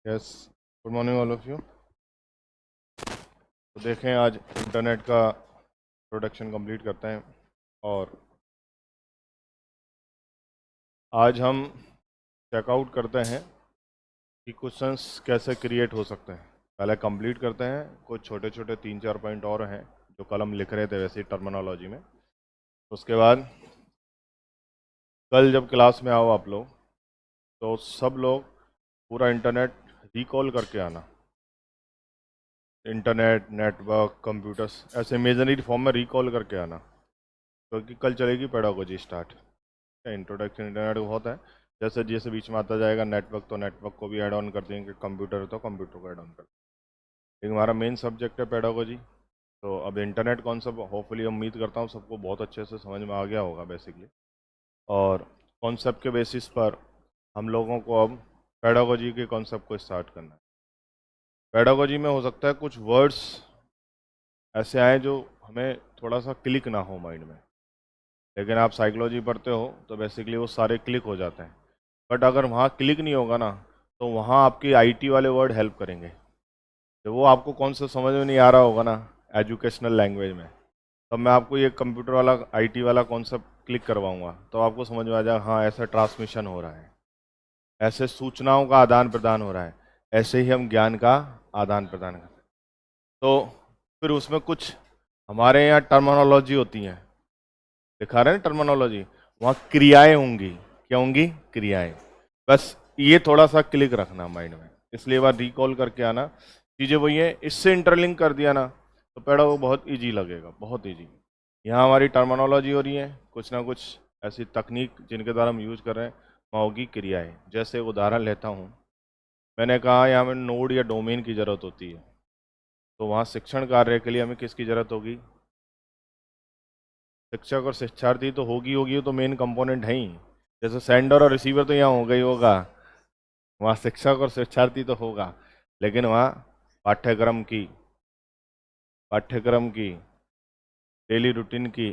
Yes, good morning all of you. तो देखें, आज इंटरनेट का प्रोडक्शन कंप्लीट करते हैं और आज हम चेकआउट करते हैं कि क्वेश्चंस कैसे क्रिएट हो सकते हैं। पहले कंप्लीट करते हैं, कुछ छोटे छोटे 3-4 पॉइंट और हैं जो कल लिख रहे थे वैसे ही टर्मिनोलॉजी में। उसके बाद कल जब क्लास में आओ आप लोग, तो सब लोग पूरा इंटरनेट रिकॉल करके आना। इंटरनेट, नेटवर्क, कंप्यूटर्स ऐसे इमेजिनरी फॉर्म में रिकॉल करके आना, क्योंकि कल चलेगी पेडागोजी स्टार्ट। इंट्रोडक्शन इंटरनेट बहुत है, जैसे जैसे बीच में आता जाएगा नेटवर्क, तो नेटवर्क को भी ऐड ऑन कर देंगे, कंप्यूटर है तो कंप्यूटर को ऐड ऑन कर देंगे। लेकिन हमारा मेन सब्जेक्ट है पेडागोजी। तो अब इंटरनेट कॉन्सेप्ट होपफुली उम्मीद करता हूँ सबको बहुत अच्छे से समझ में आ गया होगा बेसिकली। और कॉन्सेप्ट के बेसिस पर हम लोगों को अब पेडागोजी के कॉन्सेप्ट को स्टार्ट करना है। पेडागोजी में हो सकता है कुछ वर्ड्स ऐसे आए जो हमें थोड़ा सा क्लिक ना हो माइंड में, लेकिन आप साइकोलॉजी पढ़ते हो तो बेसिकली वो सारे क्लिक हो जाते हैं। बट अगर वहाँ क्लिक नहीं होगा ना, तो वहाँ आपके आईटी वाले वर्ड हेल्प करेंगे। तो वो आपको कौन सा समझ में नहीं आ रहा होगा ना एजुकेशनल लैंग्वेज में, तब मैं आपको ये कंप्यूटर वाला आईटी वाला कॉन्सेप्ट क्लिक करवाऊंगा, तो आपको समझ में आ जाएगा हाँ ऐसा ट्रांसमिशन हो रहा है, ऐसे सूचनाओं का आदान प्रदान हो रहा है, ऐसे ही हम ज्ञान का आदान प्रदान करते हैं। तो फिर उसमें कुछ हमारे यहाँ टर्मिनोलॉजी होती हैं, दिखा रहे हैं टर्मिनोलॉजी, वहाँ क्रियाएं होंगी। क्या होंगी? क्रियाएं। बस ये थोड़ा सा क्लिक रखना माइंड में, इसलिए एक बार रिकॉल करके आना। चीज़ें वही है, इससे इंटरलिंक कर दिया ना तो पैड़ा वो बहुत इजी लगेगा, बहुत इजी। यहाँ हमारी टर्मिनोलॉजी हो रही है, कुछ ना कुछ ऐसी तकनीक जिनके द्वारा हम यूज़ कर रहे हैं, वहाँ होगी क्रियाएं। जैसे उदाहरण लेता हूँ, मैंने कहा यहाँ में नोड या डोमेन की ज़रूरत होती है, तो वहाँ शिक्षण कार्य के लिए हमें किसकी ज़रूरत होगी? शिक्षक और शिक्षार्थी तो होगी होगी, वो तो मेन कंपोनेंट है ही। जैसे सेंडर और रिसीवर तो यहाँ होगा ही होगा, वहाँ शिक्षक और शिक्षार्थी तो होगा, लेकिन वहाँ पाठ्यक्रम की पाठ्यक्रम की डेली रूटीन की,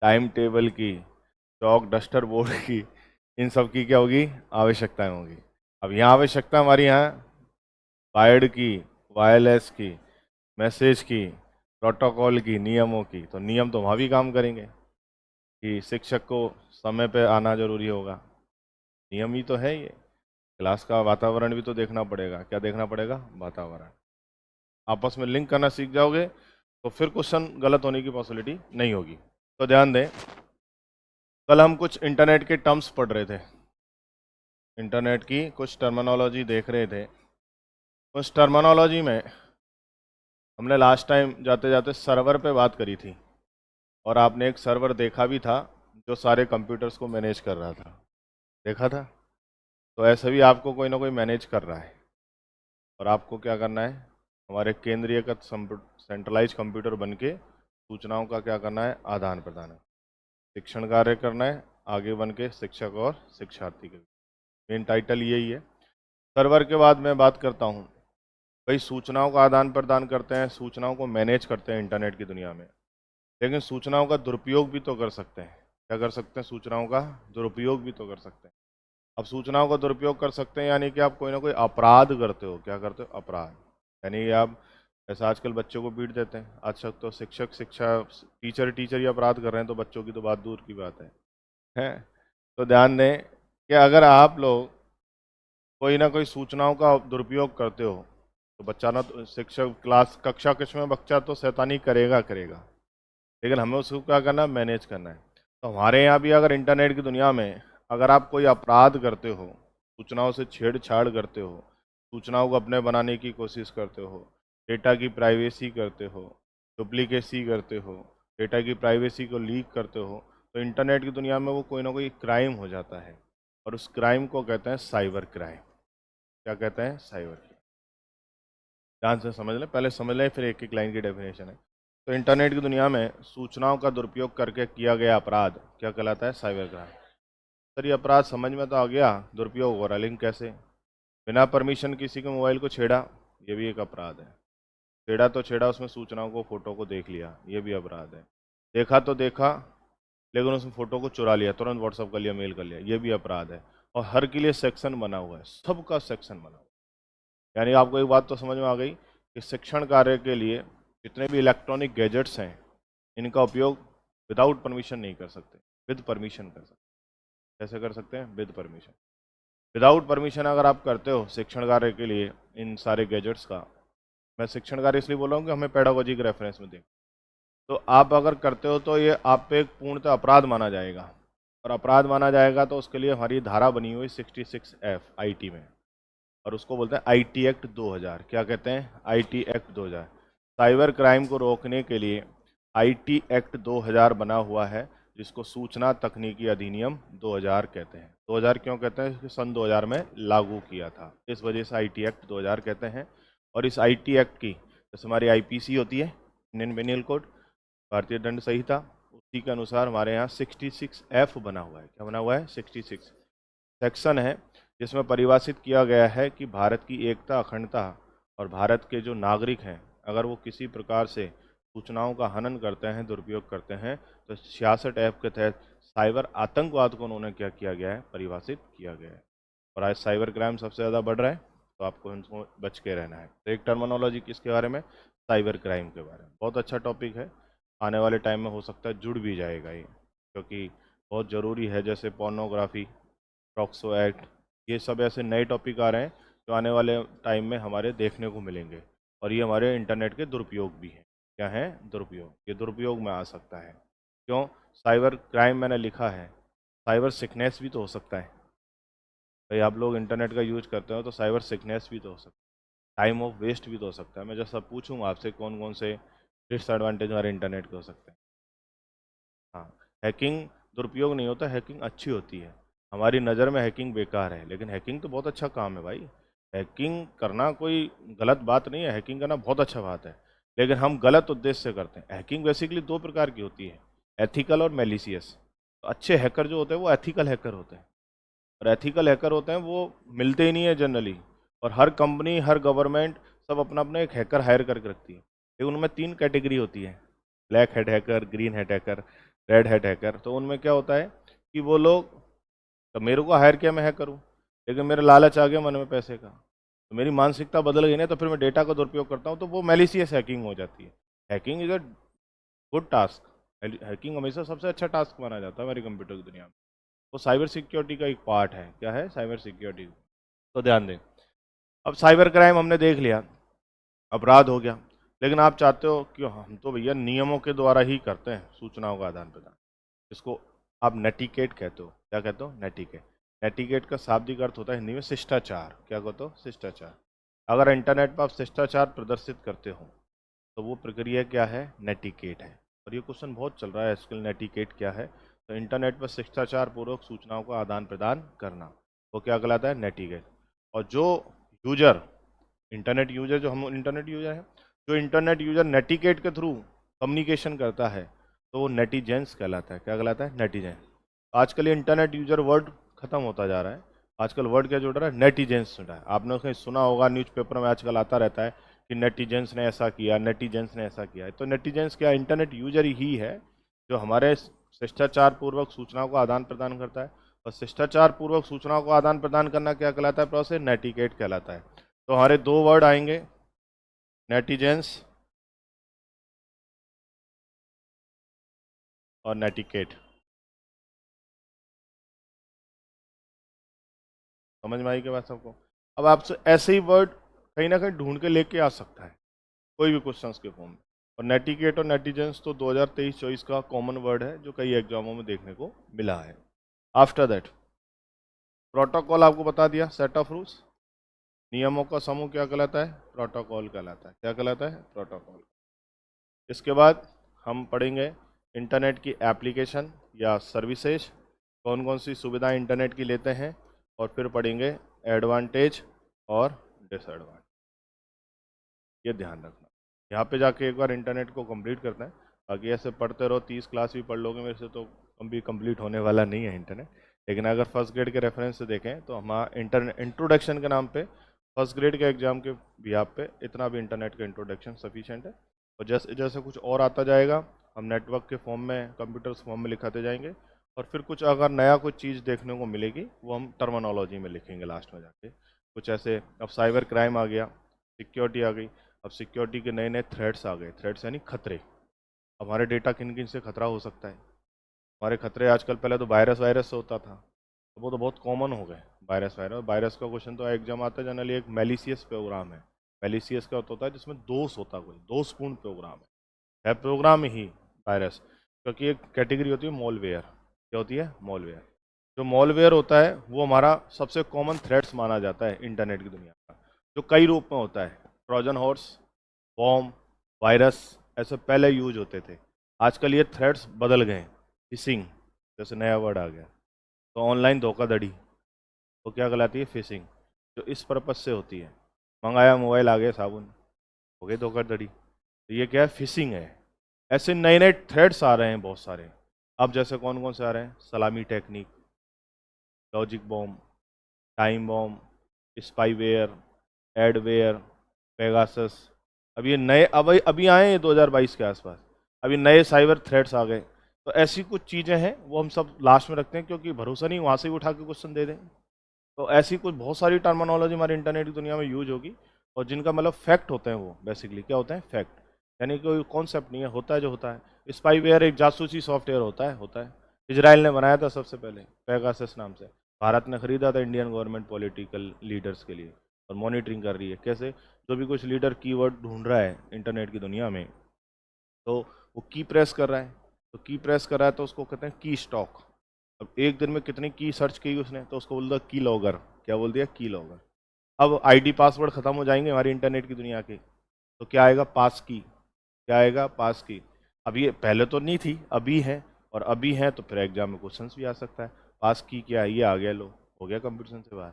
टाइम टेबल की, चौक डस्टर बोर्ड की, इन सब की क्या होगी? आवश्यकताएं होगी। अब यहाँ आवश्यकता हमारी यहाँ वायर्ड की, वायरलेस की, मैसेज की, प्रोटोकॉल की, नियमों की, तो नियम तो वहाँ भी काम करेंगे कि शिक्षक को समय पे आना जरूरी होगा। नियम ही तो है ये। क्लास का वातावरण भी तो देखना पड़ेगा। क्या देखना पड़ेगा? वातावरण। आपस में लिंक करना सीख जाओगे तो फिर क्वेश्चन गलत होने की पॉसिबिलिटी नहीं होगी। तो ध्यान दें, कल हम कुछ इंटरनेट के टर्म्स पढ़ रहे थे, इंटरनेट की कुछ टर्मिनोलॉजी देख रहे थे। उस टर्मिनोलॉजी में हमने लास्ट टाइम जाते जाते सर्वर पे बात करी थी, और आपने एक सर्वर देखा भी था जो सारे कंप्यूटर्स को मैनेज कर रहा था, देखा था। तो ऐसे भी आपको कोई ना कोई मैनेज कर रहा है, और आपको क्या करना है? हमारे केंद्रीयकृत सेंट्रलाइज कंप्यूटर बन के सूचनाओं का क्या करना है? आदान प्रदान है, शिक्षण कार्य करना है आगे बन के शिक्षक और शिक्षार्थी के। मेन टाइटल यही है। सर्वर के बाद मैं बात करता हूँ, भाई सूचनाओं का आदान प्रदान करते हैं, सूचनाओं को मैनेज करते हैं इंटरनेट की दुनिया में, लेकिन सूचनाओं का दुरुपयोग भी तो कर सकते हैं। क्या कर सकते हैं? सूचनाओं का दुरुपयोग भी तो कर सकते हैं। अब सूचनाओं का दुरुपयोग कर सकते हैं यानी कि आप कोई ना कोई अपराध करते हो। क्या करते हो? अपराध। यानी आप ऐसा आजकल बच्चों को पीट देते हैं, आज तक तो शिक्षक शिक्षा टीचर टीचर ही अपराध कर रहे हैं, तो बच्चों की तो बात दूर की बात है, हैं? तो ध्यान दें कि अगर आप लोग कोई ना कोई सूचनाओं का दुरुपयोग करते हो, तो बच्चा ना, तो शिक्षक क्लास कक्षा कक्ष में बच्चा तो शैतानी करेगा करेगा, लेकिन हमें उसको क्या करना है? मैनेज करना है। तो हमारे यहाँ भी अगर इंटरनेट की दुनिया में अगर आप कोई अपराध करते हो, सूचनाओं से छेड़छाड़ करते हो, सूचनाओं को अपने बनाने की कोशिश करते हो, डेटा की प्राइवेसी करते हो, डुप्लीकेसी करते हो, डेटा की प्राइवेसी को लीक करते हो, तो इंटरनेट की दुनिया में वो कोई ना कोई क्राइम हो जाता है, और उस क्राइम को कहते हैं साइबर क्राइम। क्या कहते हैं? Cyber crime. ध्यान से समझ लें, पहले समझ लें फिर एक एक लाइन की डेफिनेशन है। तो इंटरनेट की दुनिया में सूचनाओं का दुरुपयोग करके किया गया अपराध क्या कहलाता है? Cyber crime. सर ये अपराध समझ में तो आ गया, दुरुपयोग हो रहा है, लेकिन कैसे? बिना परमिशन किसी के मोबाइल को छेड़ा, ये भी एक अपराध है। छेड़ा तो छेड़ा, उसमें सूचनाओं को, फोटो को देख लिया, ये भी अपराध है। देखा तो देखा, लेकिन उसमें फोटो को चुरा लिया, तुरंत व्हाट्सअप कर लिया, मेल कर लिया, ये भी अपराध है। और हर के लिए सेक्शन बना हुआ है, सबका सेक्शन बना हुआ है। यानी आपको एक बात तो समझ में आ गई कि शिक्षण कार्य के लिए जितने भी इलेक्ट्रॉनिक गैजेट्स हैं इनका उपयोग विदाउट परमिशन नहीं कर सकते, विद परमिशन कर सकते। कैसे कर सकते हैं? With permission. विदाउट परमिशन अगर आप करते हो शिक्षण कार्य के लिए इन सारे गैजेट्स का, मैं शिक्षण कार्य इसलिए बोल रहा हूँ कि हमें पेडागोजी के रेफरेंस में दें, तो आप अगर करते हो तो ये आप पे एक पूर्णतः अपराध माना जाएगा, और अपराध माना जाएगा तो उसके लिए हमारी धारा बनी हुई 66F आईटी में, और उसको बोलते हैं आईटी एक्ट 2000। क्या कहते हैं? IT act 2000। साइबर क्राइम को रोकने के लिए आईटी एक्ट 2000 बना हुआ है, जिसको सूचना तकनीकी अधिनियम 2000 कहते हैं। 2000 क्यों कहते हैं? क्योंकि सन 2000 में लागू किया था, इस वजह से आईटी एक्ट 2000 कहते हैं। और इस आईटी एक्ट की, जैसे हमारी आईपीसी होती है, इंडियन पेनल कोड, भारतीय दंड संहिता, उसी के अनुसार हमारे यहाँ 66F बना हुआ है। क्या बना हुआ है? 66 सेक्शन है, जिसमें परिभाषित किया गया है कि भारत की एकता, अखंडता और भारत के जो नागरिक हैं, अगर वो किसी प्रकार से सूचनाओं का हनन करते हैं, दुरुपयोग करते हैं, तो 66F के तहत साइबर आतंकवाद को उन्होंने क्या किया गया है? परिभाषित किया गया है। और आज साइबर क्राइम सबसे ज़्यादा बढ़ रहा है, तो आपको इनको बच के रहना है। तो एक टर्मिनोलॉजी किसके बारे में? साइबर क्राइम के बारे में। बहुत अच्छा टॉपिक है, आने वाले टाइम में हो सकता है जुड़ भी जाएगा ये, क्योंकि बहुत ज़रूरी है। जैसे पोर्नोग्राफी, प्रॉक्सो एक्ट, ये सब ऐसे नए टॉपिक आ रहे हैं जो आने वाले टाइम में हमारे देखने को मिलेंगे, और ये हमारे इंटरनेट के दुरुपयोग भी हैं। क्या है? दुरुपयोग। ये दुरुपयोग में आ सकता है। क्यों? साइबर क्राइम मैंने लिखा है, साइबर सिकनेस भी तो हो सकता है भाई। आप लोग इंटरनेट का यूज करते हो तो साइबर सिकनेस भी तो हो सकता है, टाइम ऑफ वेस्ट भी तो हो सकता है। मैं जैसा पूछूंगा आपसे कौन कौन से डिसएडवांटेज हमारे इंटरनेट के हो सकते हैं। हाँ, हैकिंग दुरुपयोग नहीं होता, हैकिंग अच्छी होती है। हमारी नज़र में हैकिंग बेकार है, लेकिन हैकिंग तो बहुत अच्छा काम है भाई। हैकिंग करना कोई गलत बात नहीं है, हैकिंग करना बहुत अच्छा बात है, लेकिन हम गलत उद्देश्य से करते हैं। हैकिंग बेसिकली दो प्रकार की होती है, एथिकल और मेलिशियस। तो अच्छे हैकर जो होते हैं वो एथिकल हैकर होते हैं, और एथिकल हैकर होते हैं वो मिलते ही नहीं है जनरली। और हर कंपनी, हर गवर्नमेंट सब अपना अपना एक हैकर हायर करके रखती है, लेकिन उनमें तीन कैटेगरी होती है, black head hacker, green head hacker, red head hacker. तो उनमें क्या होता है कि वो लोग, तो मेरे को हायर किया, मैं हैक करूँ, लेकिन मेरा लालच आ गया मन में पैसे का, तो मेरी मानसिकता बदल गई ना, तो फिर मैं डेटा का दुरुपयोग करता हूँ, तो वो मेलिशियस हैकिंग हो जाती है। Hacking is a good task. Hacking हमेशा सबसे अच्छा टास्क माना जाता है हमारी कंप्यूटर की दुनिया में। वो साइबर सिक्योरिटी का एक पार्ट है। क्या है? Cyber security. तो ध्यान दें, अब साइबर क्राइम हमने देख लिया, अपराध हो गया, लेकिन आप चाहते हो कि हम तो भैया नियमों के द्वारा ही करते हैं सूचनाओं का आदान प्रदान, जिसको आप नेटिकेट कहते हो। क्या कहते हो? नेटिकेट। नेटिकेट का शाब्दिक अर्थ होता है हिंदी में शिष्टाचार। क्या कहते हो? शिष्टाचार। अगर इंटरनेट पर आप शिष्टाचार प्रदर्शित करते हो तो वो प्रक्रिया क्या है? नेटिकेट है। और ये क्वेश्चन बहुत चल रहा है आजकल, नेटिकेट क्या है? तो इंटरनेट पर शिष्टाचार पूर्वक सूचनाओं का आदान प्रदान करना, वो क्या कहलाता है? नेटिकेट। और जो यूजर, इंटरनेट यूजर, जो हम इंटरनेट यूजर हैं, जो इंटरनेट यूजर नेटिकेट के थ्रू कम्युनिकेशन करता है, तो वो नेटिजेंस कहलाता है। क्या कहलाता है? नेटिजेंस। आजकल ये इंटरनेट यूजर वर्ड खत्म होता जा रहा है, आजकल वर्ड क्या जुड़ रहा है? नेटिजेंस जुड़ा है। आपने कहीं सुना होगा, न्यूज़पेपर में आजकल आता रहता है कि नेटिजेंस ने ऐसा किया, नेटिजेंस ने ऐसा किया है। तो नेटिजेंस क्या? इंटरनेट यूजर ही है जो हमारे शिष्टाचार पूर्वक सूचनाओं का आदान प्रदान करता है। और शिष्टाचार पूर्वक सूचनाओं को आदान प्रदान करना क्या कहलाता है? प्रोसेस नेटिकेट कहलाता है। तो हमारे दो वर्ड आएंगे, नेटिजेंस और नेटिकेट। समझ में आई के बाद सबको? अब आपसे ऐसे ही वर्ड कहीं ना कहीं ढूंढ के लेके आ सकता है कोई भी क्वेश्चंस के फॉर्म में। और नेटिकेट और नेटिजेंस तो 2023-24 का कॉमन वर्ड है जो कई एग्जामों में देखने को मिला है। आफ्टर दैट प्रोटोकॉल आपको बता दिया, सेट ऑफ रूल्स, नियमों का समूह क्या कहलाता है? प्रोटोकॉल कहलाता है। क्या कहलाता है? प्रोटोकॉल। इसके बाद हम पढ़ेंगे इंटरनेट की एप्लीकेशन या सर्विसेज, कौन कौन सी सुविधाएं इंटरनेट की लेते हैं, और फिर पढ़ेंगे एडवांटेज और डिसएडवांटेज। ये ध्यान रखना, यहाँ पे जाके एक बार इंटरनेट को कंप्लीट करना है। बाकी ऐसे पढ़ते रहो, 30 क्लास भी पढ़ लोगे मेरे से तो भी कंप्लीट होने वाला नहीं है इंटरनेट। लेकिन अगर फर्स्ट ग्रेड के रेफरेंस से देखें तो हम इंटरनेट इंट्रोडक्शन के नाम पे फर्स्ट ग्रेड के एग्जाम के बिहाफ पे इतना भी इंटरनेट का इंट्रोडक्शन सफिशिएंट है। और जैसे जैसे कुछ और आता जाएगा, हम नेटवर्क के फॉर्म में, कंप्यूटर्स फॉर्म में लिखाते जाएंगे, और फिर कुछ अगर नया कुछ चीज़ देखने को मिलेगी वो हम टर्मिनोलॉजी में लिखेंगे लास्ट में जाके। कुछ ऐसे। अब साइबर क्राइम आ गया, सिक्योरिटी आ गई। अब सिक्योरिटी के नए नए थ्रेट्स आ गए। थ्रेट्स यानी खतरे। हमारे डेटा किन किन से खतरा हो सकता है। हमारे खतरे आजकल, पहले तो वायरस वायरस से होता था, तो वो तो बहुत कॉमन हो गए। वायरस वायरस वायरस का क्वेश्चन तो एग्जाम आता है जनरली। एक मेलिशियस प्रोग्राम है। मेलिशियस का होता है जिसमें दोष होता है, कोई दोषपूर्ण प्रोग्राम है प्रोग्राम ही वायरस। क्योंकि एक कैटेगरी होती है मॉलवेयर। क्या होती है? मॉलवेयर। जो मॉलवेयर होता है वो हमारा सबसे कॉमन थ्रेट्स माना जाता है इंटरनेट की दुनिया का, जो कई रूप में होता है। ट्रोजन हॉर्स, बॉम्ब, वायरस, ऐसे पहले यूज होते थे। आजकल ये थ्रेट्स बदल गए हैं। फिशिंग जैसे नया वर्ड आ गया। तो ऑनलाइन धोखाधड़ी, वो क्या कहलाती है? फिशिंग। जो इस पर्पज से होती है, मंगाया मोबाइल आ गया साबुन, हो गई धोखाधड़ी। तो ये क्या है? फिशिंग है। ऐसे नए नए थ्रेड्स आ रहे हैं बहुत सारे। अब जैसे कौन कौन से आ रहे हैं? सलामी technique, logic bomb, time bomb, spyware, adware, Pegasus. अब ये नए अभी आए हैं 2022 के आसपास। अभी नए साइबर थ्रेट्स आ गए। तो ऐसी कुछ चीज़ें हैं, वो हम सब लास्ट में रखते हैं, क्योंकि भरोसा नहीं वहाँ से भी उठा के क्वेश्चन दे दें। तो ऐसी कुछ बहुत सारी टर्मिनोलॉजी हमारे इंटरनेट की दुनिया में यूज होगी, और जिनका मतलब फैक्ट होते हैं। वो बेसिकली क्या होते हैं? फैक्ट। यानी कोई कॉन्सेप्ट नहीं है, होता है जो होता है। स्पाईवेयर एक जासूसी सॉफ्टवेयर होता है। इजराइल ने बनाया था सबसे पहले, पेगासस नाम से। भारत ने खरीदा था इंडियन गवर्नमेंट पॉलिटिकल लीडर्स के लिए, और मॉनिटरिंग कर रही है कैसे। जो भी कुछ लीडर कीवर्ड ढूंढ रहा है इंटरनेट की दुनिया में, तो वो की प्रेस कर रहा है। तो की प्रेस कर रहा है तो उसको कहते हैं की स्टॉक। अब एक दिन में कितनी की सर्च की उसने, तो उसको बोल दिया की लॉगर। क्या बोल दिया? की लॉगर। अब आईडी पासवर्ड खत्म हो जाएंगे हमारी इंटरनेट की दुनिया के, तो क्या आएगा? पास की। क्या आएगा? पास की। अब ये पहले तो नहीं थी, अभी है। और अभी है तो फिर एग्जाम में क्वेश्चन भी आ सकता है। पास की क्या है? ये आ गया, लो, हो गया कंपटीशन से बाहर।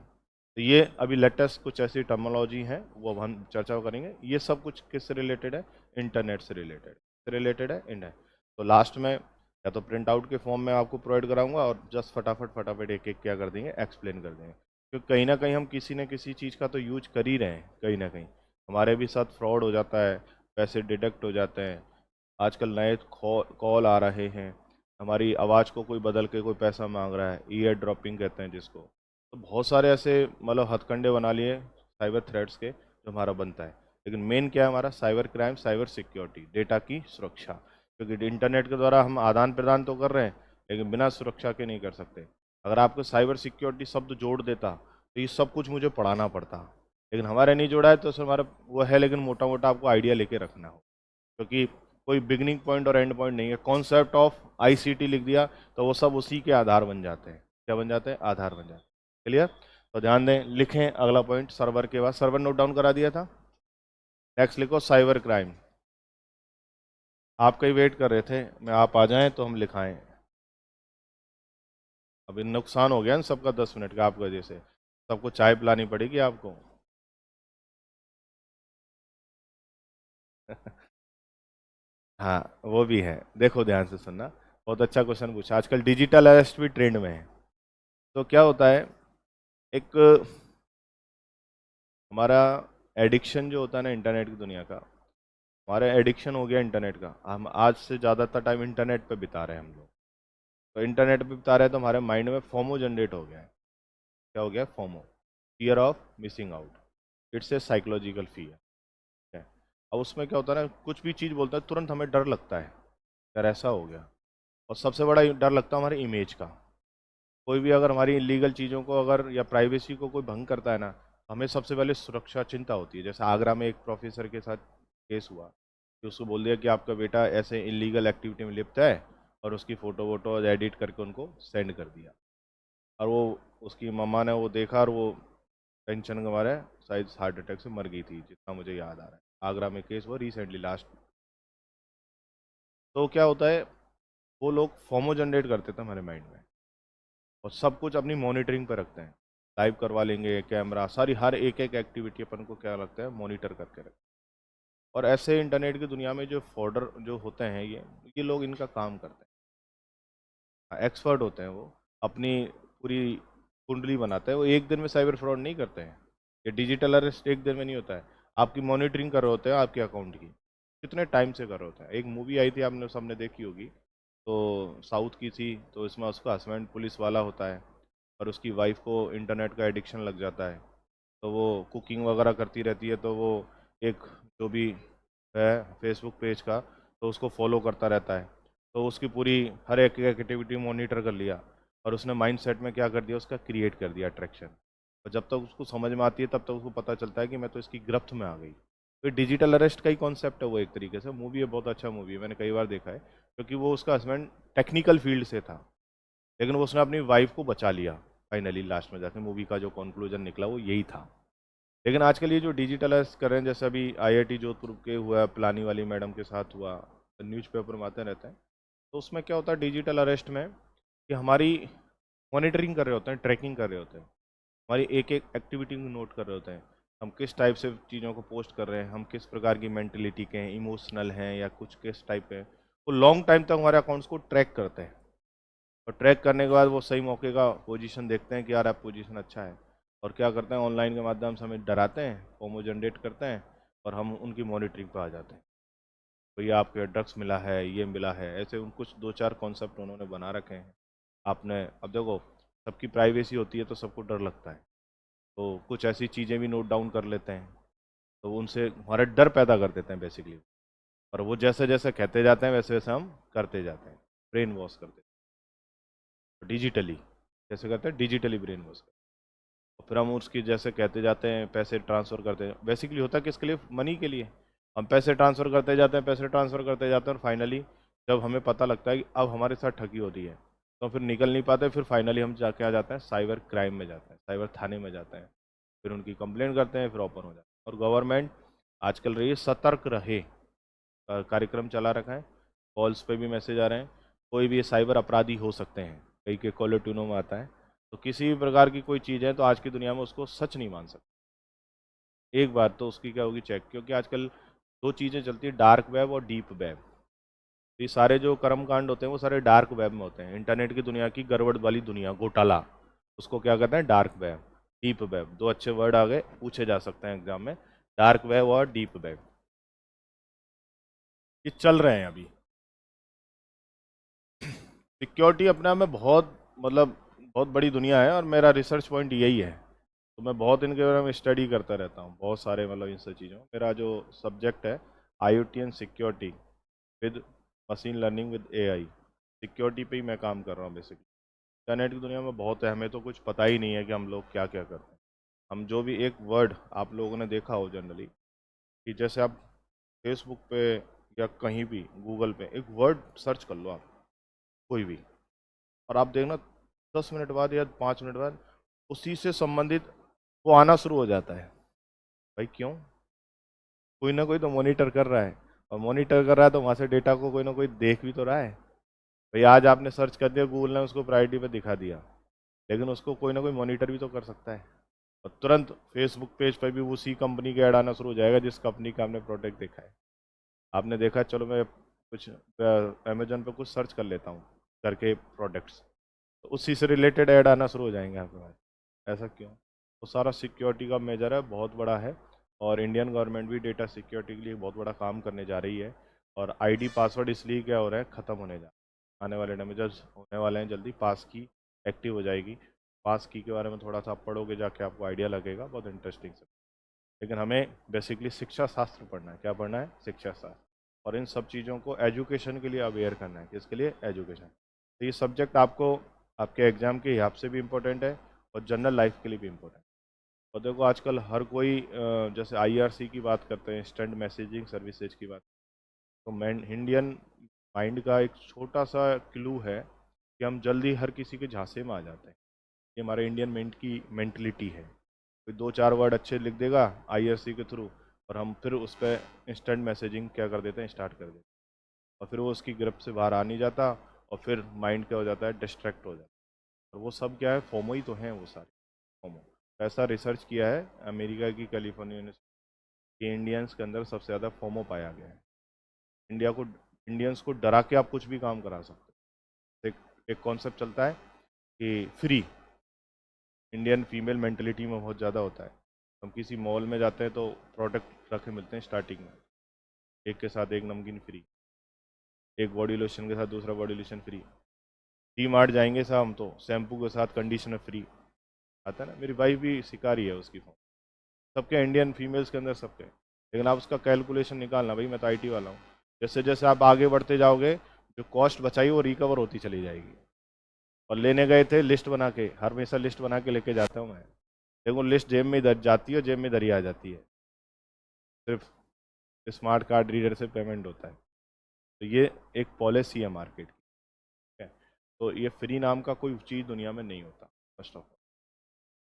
तो ये अभी लेटेस्ट कुछ ऐसी टर्मिनोलॉजी है, वो अब हम चर्चा करेंगे। ये सब कुछ किससे रिलेटेड है? इंटरनेट से रिलेटेड। से रिलेटेड है इंटरनेट। तो लास्ट में या तो प्रिंट आउट के फॉर्म में आपको प्रोवाइड कराऊंगा, और जस्ट फटाफट फटाफट एक एक क्या कर देंगे? एक्सप्लेन कर देंगे। क्योंकि कहीं ना कहीं हम किसी न किसी चीज़ का तो यूज कर ही रहे हैं। कहीं ना कहीं हमारे भी साथ फ्रॉड हो जाता है, पैसे डिडक्ट हो जाते हैं। आजकल नए कॉल आ रहे हैं, हमारी आवाज़ को कोई बदल के कोई पैसा मांग रहा है, ईयर ड्रॉपिंग कहते हैं जिसको। तो बहुत सारे ऐसे मतलब हथकंडे बना लिए साइबर थ्रेट्स के, जो हमारा बनता है। लेकिन मेन क्या है हमारा? Cyber crime, cyber security, data की सुरक्षा। क्योंकि इंटरनेट के द्वारा हम आदान प्रदान तो कर रहे हैं, लेकिन बिना सुरक्षा के नहीं कर सकते। अगर आपको साइबर सिक्योरिटी शब्द जोड़ देता तो ये सब कुछ मुझे पढ़ाना पड़ता, लेकिन हमारे नहीं जोड़ा है, तो उसमें हमारा वो है। लेकिन मोटा मोटा आपको आइडिया लेके रखना हो, क्योंकि कोई बिगनिंग पॉइंट और एंड पॉइंट नहीं है। कॉन्सेप्ट ऑफ आईसीटी लिख दिया तो वो सब उसी के आधार बन जाते हैं। क्या बन जाते हैं? आधार बन जाते हैं। क्लियर? तो ध्यान दें, लिखें अगला पॉइंट सर्वर के बाद। सर्वर नोट डाउन करा दिया था। नेक्स्ट लिखो साइबर क्राइम। आपका ही वेट कर रहे थे, मैं आप आ जाएं तो हम लिखाएं। अभी नुकसान हो गया ना सबका 10 मिनट का आपकी वजह से। सबको चाय पिलानी पड़ेगी आपको। हाँ वो भी है, देखो ध्यान से सुनना। बहुत अच्छा क्वेश्चन पूछा। आजकल डिजिटल अरेस्ट भी ट्रेंड में है। तो क्या होता है, एक हमारा एडिक्शन जो होता है ना इंटरनेट की दुनिया का, हमारा एडिक्शन हो गया इंटरनेट का। हम आज से ज़्यादातर टाइम इंटरनेट पे बिता रहे हैं हम लोग। तो इंटरनेट पे बिता रहे हैं तो हमारे माइंड में फोमो जनरेट हो गया है। क्या हो गया? FOMO, fear of missing out. It's a psychological fear है। अब उसमें क्या होता है ना, कुछ भी चीज़ बोलता है तुरंत हमें डर लगता है, यार ऐसा हो गया। और सबसे बड़ा डर लगता है हमारे इमेज का। कोई भी अगर हमारी इलीगल चीज़ों को अगर या प्राइवेसी को कोई भंग करता है ना, हमें सबसे पहले सुरक्षा चिंता होती है। जैसे आगरा में एक प्रोफेसर के साथ केस हुआ कि उसको बोल दिया कि आपका बेटा ऐसे इलीगल एक्टिविटी में लिप्त है, और उसकी फ़ोटो वोटो एडिट करके उनको सेंड कर दिया। और वो उसकी मम्मा ने वो देखा, और वो टेंशन के मारे शायद हार्ट अटैक से मर गई थी, जितना मुझे याद आ रहा है। आगरा में केस हुआ रिसेंटली लास्ट। तो क्या होता है, वो लोग फॉर्मो जनरेट करते थे हमारे माइंड में, और सब कुछ अपनी मॉनिटरिंग पर रखते हैं। लाइव करवा लेंगे कैमरा, सारी हर एक एक एक्टिविटी अपन को क्या लगता है मॉनिटर करके रखते हैं। और ऐसे इंटरनेट की दुनिया में जो फॉर्डर जो होते हैं, ये लोग इनका काम करते हैं, एक्सपर्ट होते हैं वो। अपनी पूरी कुंडली बनाते हैं। वो एक दिन में साइबर फ्रॉड नहीं करते हैं। ये डिजिटल अरेस्ट एक दिन में नहीं होता है। आपकी मॉनिटरिंग कर रहे होते हैं आपके अकाउंट की, कितने टाइम से कर रहे होते हैं। एक मूवी आई थी, आपने सबने देखी होगी, तो साउथ की थी। तो इसमें उसका हस्बैंड पुलिस वाला होता है, और उसकी वाइफ को इंटरनेट का एडिक्शन लग जाता है। तो वो कुकिंग वगैरह करती रहती है, तो वो एक जो भी है फेसबुक पेज का, तो उसको फॉलो करता रहता है। तो उसकी पूरी हर एक एक्टिविटी मॉनिटर कर लिया, और उसने माइंड सेट में क्या कर दिया, उसका क्रिएट कर दिया अट्रैक्शन। और जब तक उसको समझ में आती है तब तक उसको पता चलता है कि मैं तो इसकी गिरफ्त में आ गई। तो डिजिटल अरेस्ट का ही कॉन्सेप्ट है वो, एक तरीके से मूवी है, बहुत अच्छा मूवी है, मैंने कई बार देखा है। क्योंकि वो उसका हस्बैंड टेक्निकल फील्ड से था, लेकिन वो उसने अपनी वाइफ को बचा लिया फाइनली, लास्ट में जाके मूवी का जो कंक्लूजन निकला वो यही था। लेकिन आजकल ये जो डिजिटल अरेस्ट कर रहे हैं, जैसे अभी आईआईटी जोधपुर के हुआ, पिलानी वाली मैडम के साथ हुआ, न्यूज़पेपर में आते रहते हैं। तो उसमें क्या होता है डिजिटल अरेस्ट में, कि हमारी मॉनिटरिंग कर रहे होते हैं, ट्रैकिंग कर रहे होते हैं, हमारी एक एक एक्टिविटी को नोट कर रहे होते हैं। हम किस टाइप से चीज़ों को पोस्ट कर रहे हैं, हम किस प्रकार की मेंटलिटी के हैं, इमोशनल हैं या कुछ किस टाइप के हैं। वो लॉन्ग टाइम तक हमारे अकाउंट्स को ट्रैक करते हैं, और ट्रैक करने के बाद वो सही मौके का पोजीशन देखते हैं कि यार आप पोजीशन अच्छा है, और क्या करते हैं ऑनलाइन के माध्यम से हमें डराते हैं, फोमो जनरेट करते हैं, और हम उनकी मॉनिटरिंग पे आ जाते हैं। तो ये आपके ड्रग्स मिला है, ये मिला है, ऐसे उन कुछ दो चार कॉन्सेप्ट उन्होंने बना रखे हैं। आपने अब देखो, सबकी प्राइवेसी होती है तो सबको डर लगता है, तो कुछ ऐसी चीज़ें भी नोट डाउन कर लेते हैं, तो उनसे हमारा डर पैदा कर देते हैं बेसिकली। और वो जैसे जैसे कहते जाते हैं वैसे वैसे हम करते जाते हैं, ब्रेन वॉश करते हैं डिजिटली। जैसे करते हैं डिजिटली ब्रेन वॉश, और फिर हम उसकी जैसे कहते जाते हैं, पैसे ट्रांसफ़र करते हैं, बेसिकली होता है किसके लिए, मनी के लिए। हम पैसे ट्रांसफ़र करते जाते हैं, पैसे ट्रांसफ़र करते जाते हैं, और फाइनली जब हमें पता लगता है कि अब हमारे साथ ठगी हो रही है, तो फिर निकल नहीं पाते, फिर फाइनली हम जाके आ जाते हैं साइबर क्राइम में, जाते हैं साइबर थाने में जाते हैं, फिर उनकी कंप्लेंट करते हैं, फिर ओपन हो जाते हैं। और गवर्नमेंट आजकल रही है सतर्क रहे, कार्यक्रम चला रखा है, कॉल्स पे भी मैसेज आ रहे हैं, कोई भी साइबर अपराधी हो सकते हैं, कई के कॉलर ट्यूनों में आता है। तो किसी भी प्रकार की कोई चीज़ है तो आज की दुनिया में उसको सच नहीं मान सकते। एक बात तो उसकी क्या होगी चेक, क्योंकि आजकल दो चीज़ें चलती है, डार्क वेब और डीप वेब। ये सारे जो कर्म कांड होते हैं वो सारे डार्क वेब में होते हैं। इंटरनेट की दुनिया की गड़बड़ वाली दुनिया, घोटाला, उसको क्या कहते हैं, डार्क वेब, डीप वेब। दो अच्छे वर्ड आ गए, पूछे जा सकते हैं एग्जाम में, डार्क वेब और डीप वेब। ये चल रहे हैं अभी। सिक्योरिटी अपने आप में बहुत, मतलब बहुत बड़ी दुनिया है, और मेरा रिसर्च पॉइंट यही है। तो मैं बहुत इनके बारे में स्टडी करता रहता हूँ, बहुत सारे, मतलब इन सब चीज़ों, मेरा जो सब्जेक्ट है IoT and security with machine learning with AI, security पे ही मैं काम कर रहा हूँ बेसिकली। इंटरनेट की दुनिया में बहुत है, हमें तो कुछ पता ही नहीं है कि हम लोग क्या क्या करते हैं। हम जो भी एक वर्ड आप लोगों ने देखा हो जनरली, कि जैसे आप फेसबुक पे या कहीं भी गूगल पे एक वर्ड सर्च कर लो आप, कोई भी, और आप देखना 10 मिनट बाद या 5 मिनट बाद उसी से संबंधित वो आना शुरू हो जाता है। भाई क्यों? कोई ना कोई तो मॉनिटर कर रहा है, और मॉनिटर कर रहा है तो वहाँ से डेटा को कोई ना कोई देख भी तो रहा है। भाई आज आपने सर्च कर दिया, गूगल ने उसको प्रायोरिटी पे दिखा दिया, लेकिन उसको कोई ना कोई मॉनिटर भी तो कर सकता है। और तुरंत फेसबुक पेज पर भी उसी कंपनी के ऐड आना शुरू हो जाएगा जिस कंपनी का आपने प्रोडक्ट देखा है। आपने देखा, चलो मैं कुछ अमेजोन पे कुछ सर्च कर लेता हूँ करके प्रोडक्ट्स, तो उसी से रिलेटेड ऐड आना शुरू हो जाएंगे आपके पास। ऐसा क्यों? तो सारा सिक्योरिटी का मेजर है, बहुत बड़ा है। और इंडियन गवर्नमेंट भी डेटा सिक्योरिटी के लिए बहुत बड़ा काम करने जा रही है। और आईडी पासवर्ड इसलिए क्या हो रहा है, ख़त्म होने जा रहा है। आने वाले डैमेजेस होने वाले हैं जल्दी, पास की एक्टिव हो जाएगी। पास की के बारे में थोड़ा सा आप पढ़ोगे जाके, आपको आइडिया लगेगा, बहुत इंटरेस्टिंग से। लेकिन हमें बेसिकली शिक्षा शास्त्र पढ़ना है। क्या पढ़ना है? शिक्षा शास्त्र। और इन सब चीज़ों को एजुकेशन के लिए अवेयर करना है। किसके लिए? एजुकेशन। तो ये सब्जेक्ट आपको आपके एग्ज़ाम के हिसाब से भी इम्पोर्टेंट है, और जनरल लाइफ के लिए भी इम्पोर्टेंट है। और देखो आजकल हर कोई जैसे IRC की बात करते हैं, इंस्टेंट मैसेजिंग सर्विसेज की बात, तो मैन इंडियन माइंड का एक छोटा सा क्लू है कि हम जल्दी हर किसी के झांसे में आ जाते हैं। ये हमारे इंडियन माइंड की मेंटलिटी है। कोई दो चार वर्ड अच्छे लिख देगा IRC के थ्रू, और हम फिर उस पर इंस्टेंट मैसेजिंग क्या कर देते हैं, स्टार्ट कर देते हैं, और फिर वो उसकी ग्रिप से बाहर आ नहीं जाता, और फिर माइंड क्या हो जाता है, डिस्ट्रैक्ट हो जाता है। और वो सब क्या है, फोमो ही तो हैं वो सारे, फोमो। ऐसा रिसर्च किया है अमेरिका की कैलिफोर्निया यूनिवर्सिटी के, इंडियंस के अंदर सबसे ज़्यादा फोमो पाया गया है। इंडिया को, इंडियंस को डरा के आप कुछ भी काम करा सकते हो। एक कॉन्सेप्ट चलता है कि फ्री, इंडियन फीमेल मेंटलिटी में बहुत ज़्यादा होता है। हम किसी मॉल में जाते हैं तो प्रोडक्ट रखे मिलते हैं स्टार्टिंग में, एक के साथ एक नमकीन फ्री, एक बॉडी लोशन के साथ दूसरा body lotion free. D mart जाएंगे साहब हम तो शैम्पू के साथ कंडीशनर फ्री आता है ना। मेरी वाइफ भी शिकारी है उसकी। सबके, इंडियन फीमेल्स के अंदर सबके। लेकिन आप उसका कैलकुलेशन निकालना, भाई मैं तो आईटी वाला हूँ। जैसे जैसे आप आगे बढ़ते जाओगे, जो कॉस्ट बचाई वो रिकवर होती चली जाएगी। और लेने गए थे लिस्ट बना के, हर हमेशा लिस्ट बना के लेके जाता हूँ मैं। देखो लिस्ट जेब में दर जाती है, जेब में दरी आ जाती है। सिर्फ स्मार्ट कार्ड रीडर से पेमेंट होता है। तो ये एक पॉलिसी है मार्केट की, ठीक है। तो ये फ्री नाम का कोई चीज़ दुनिया में नहीं होता, फर्स्ट ऑफ ऑल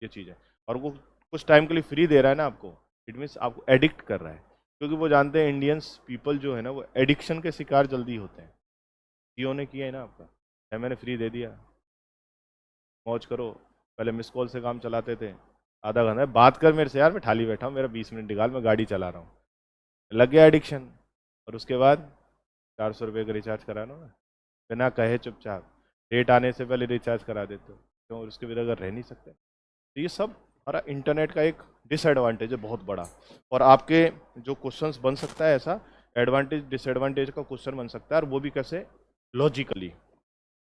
ये चीज़ है। और वो कुछ टाइम के लिए फ्री दे रहा है ना आपको, इट मीन्स आपको एडिक्ट कर रहा है। क्योंकि वो जानते हैं इंडियंस पीपल जो है ना, वो एडिक्शन के शिकार जल्दी होते हैं। जियो ने किया है ना आपका, है मैंने फ्री दे दिया, मौज करो। पहले मिस कॉल से काम चलाते थे, आधा घंटा बात कर मेरे से, यार मैं खाली बैठा हूँ, मेरा 20 मिनट निकाल, मैं गाड़ी चला रहा हूँ। लग गया एडिक्शन। और उसके बाद 400 रुपये का रिचार्ज करा लो ना, बिना कहे चुपचाप। डेट आने से पहले रिचार्ज करा देते हो, क्यों? और उसके बिना अगर रह नहीं सकते। तो ये सब हमारा इंटरनेट का एक डिसएडवांटेज है बहुत बड़ा। और आपके जो क्वेश्चंस बन सकता है ऐसा, एडवांटेज डिसएडवांटेज का क्वेश्चन बन सकता है, और वो भी कैसे? लॉजिकली।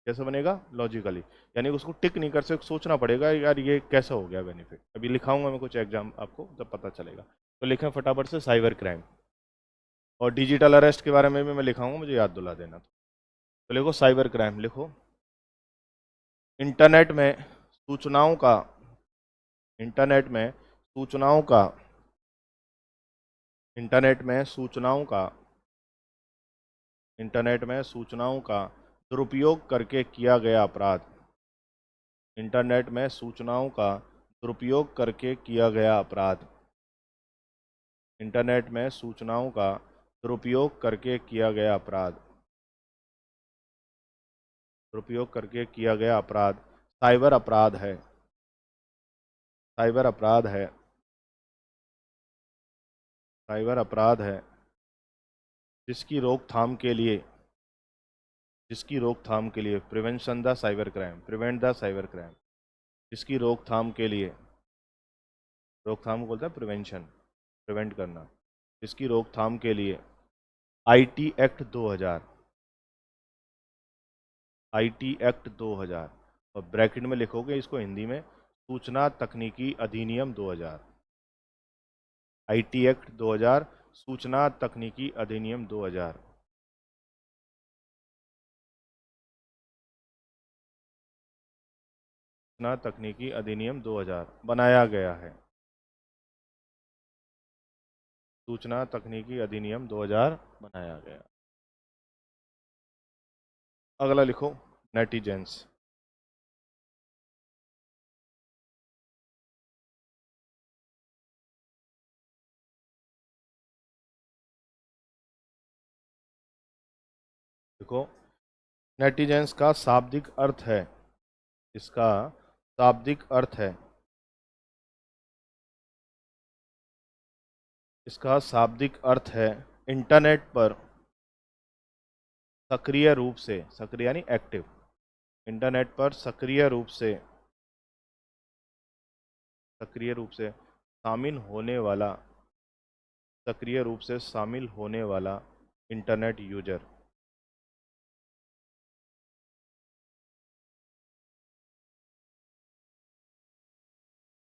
कैसे बनेगा? लॉजिकली। यानी उसको टिक नहीं कर सकते, सोचना पड़ेगा यार ये कैसा हो गया बेनिफिट। अभी लिखाऊंगा मैं कुछ एग्जाम आपको, तब पता चलेगा। तो लिखें फटाफट से साइबर क्राइम। और डिजिटल अरेस्ट के बारे में भी मैं लिखाऊंगा, मुझे याद दिला देना। तो लिखो साइबर क्राइम, लिखो इंटरनेट में सूचनाओं का, इंटरनेट में सूचनाओं का, इंटरनेट में सूचनाओं का, इंटरनेट में सूचनाओं का दुरुपयोग करके किया गया अपराध। इंटरनेट में सूचनाओं का दुरुपयोग करके किया गया अपराध। इंटरनेट में सूचनाओं का दुरुपयोग करके किया गया अपराध। दुरुपयोग करके किया गया अपराध साइबर अपराध है। साइबर अपराध है। साइबर अपराध है जिसकी रोकथाम के लिए, जिसकी रोकथाम के लिए, prevention the cyber crime, prevent the cyber crime. जिसकी रोकथाम के लिए, रोकथाम को बोलता है प्रिवेंशन, प्रिवेंट करना। जिसकी रोकथाम के लिए आईटी एक्ट 2000, आईटी एक्ट 2000, और ब्रैकेट में लिखोगे इसको हिंदी में, सूचना तकनीकी अधिनियम 2000। आईटी एक्ट 2000, सूचना तकनीकी अधिनियम 2000। सूचना तकनीकी अधिनियम 2000 बनाया गया है। सूचना तकनीकी अधिनियम 2000 बनाया गया। अगला लिखो नेटिजेंस। देखो नेटिजेंस का शाब्दिक अर्थ है, इसका शाब्दिक अर्थ है, इसका शाब्दिक अर्थ है इंटरनेट पर सक्रिय रूप से, सक्रिय यानी एक्टिव, इंटरनेट पर सक्रिय रूप से, सक्रिय रूप से शामिल होने वाला, सक्रिय रूप से शामिल होने वाला इंटरनेट यूजर,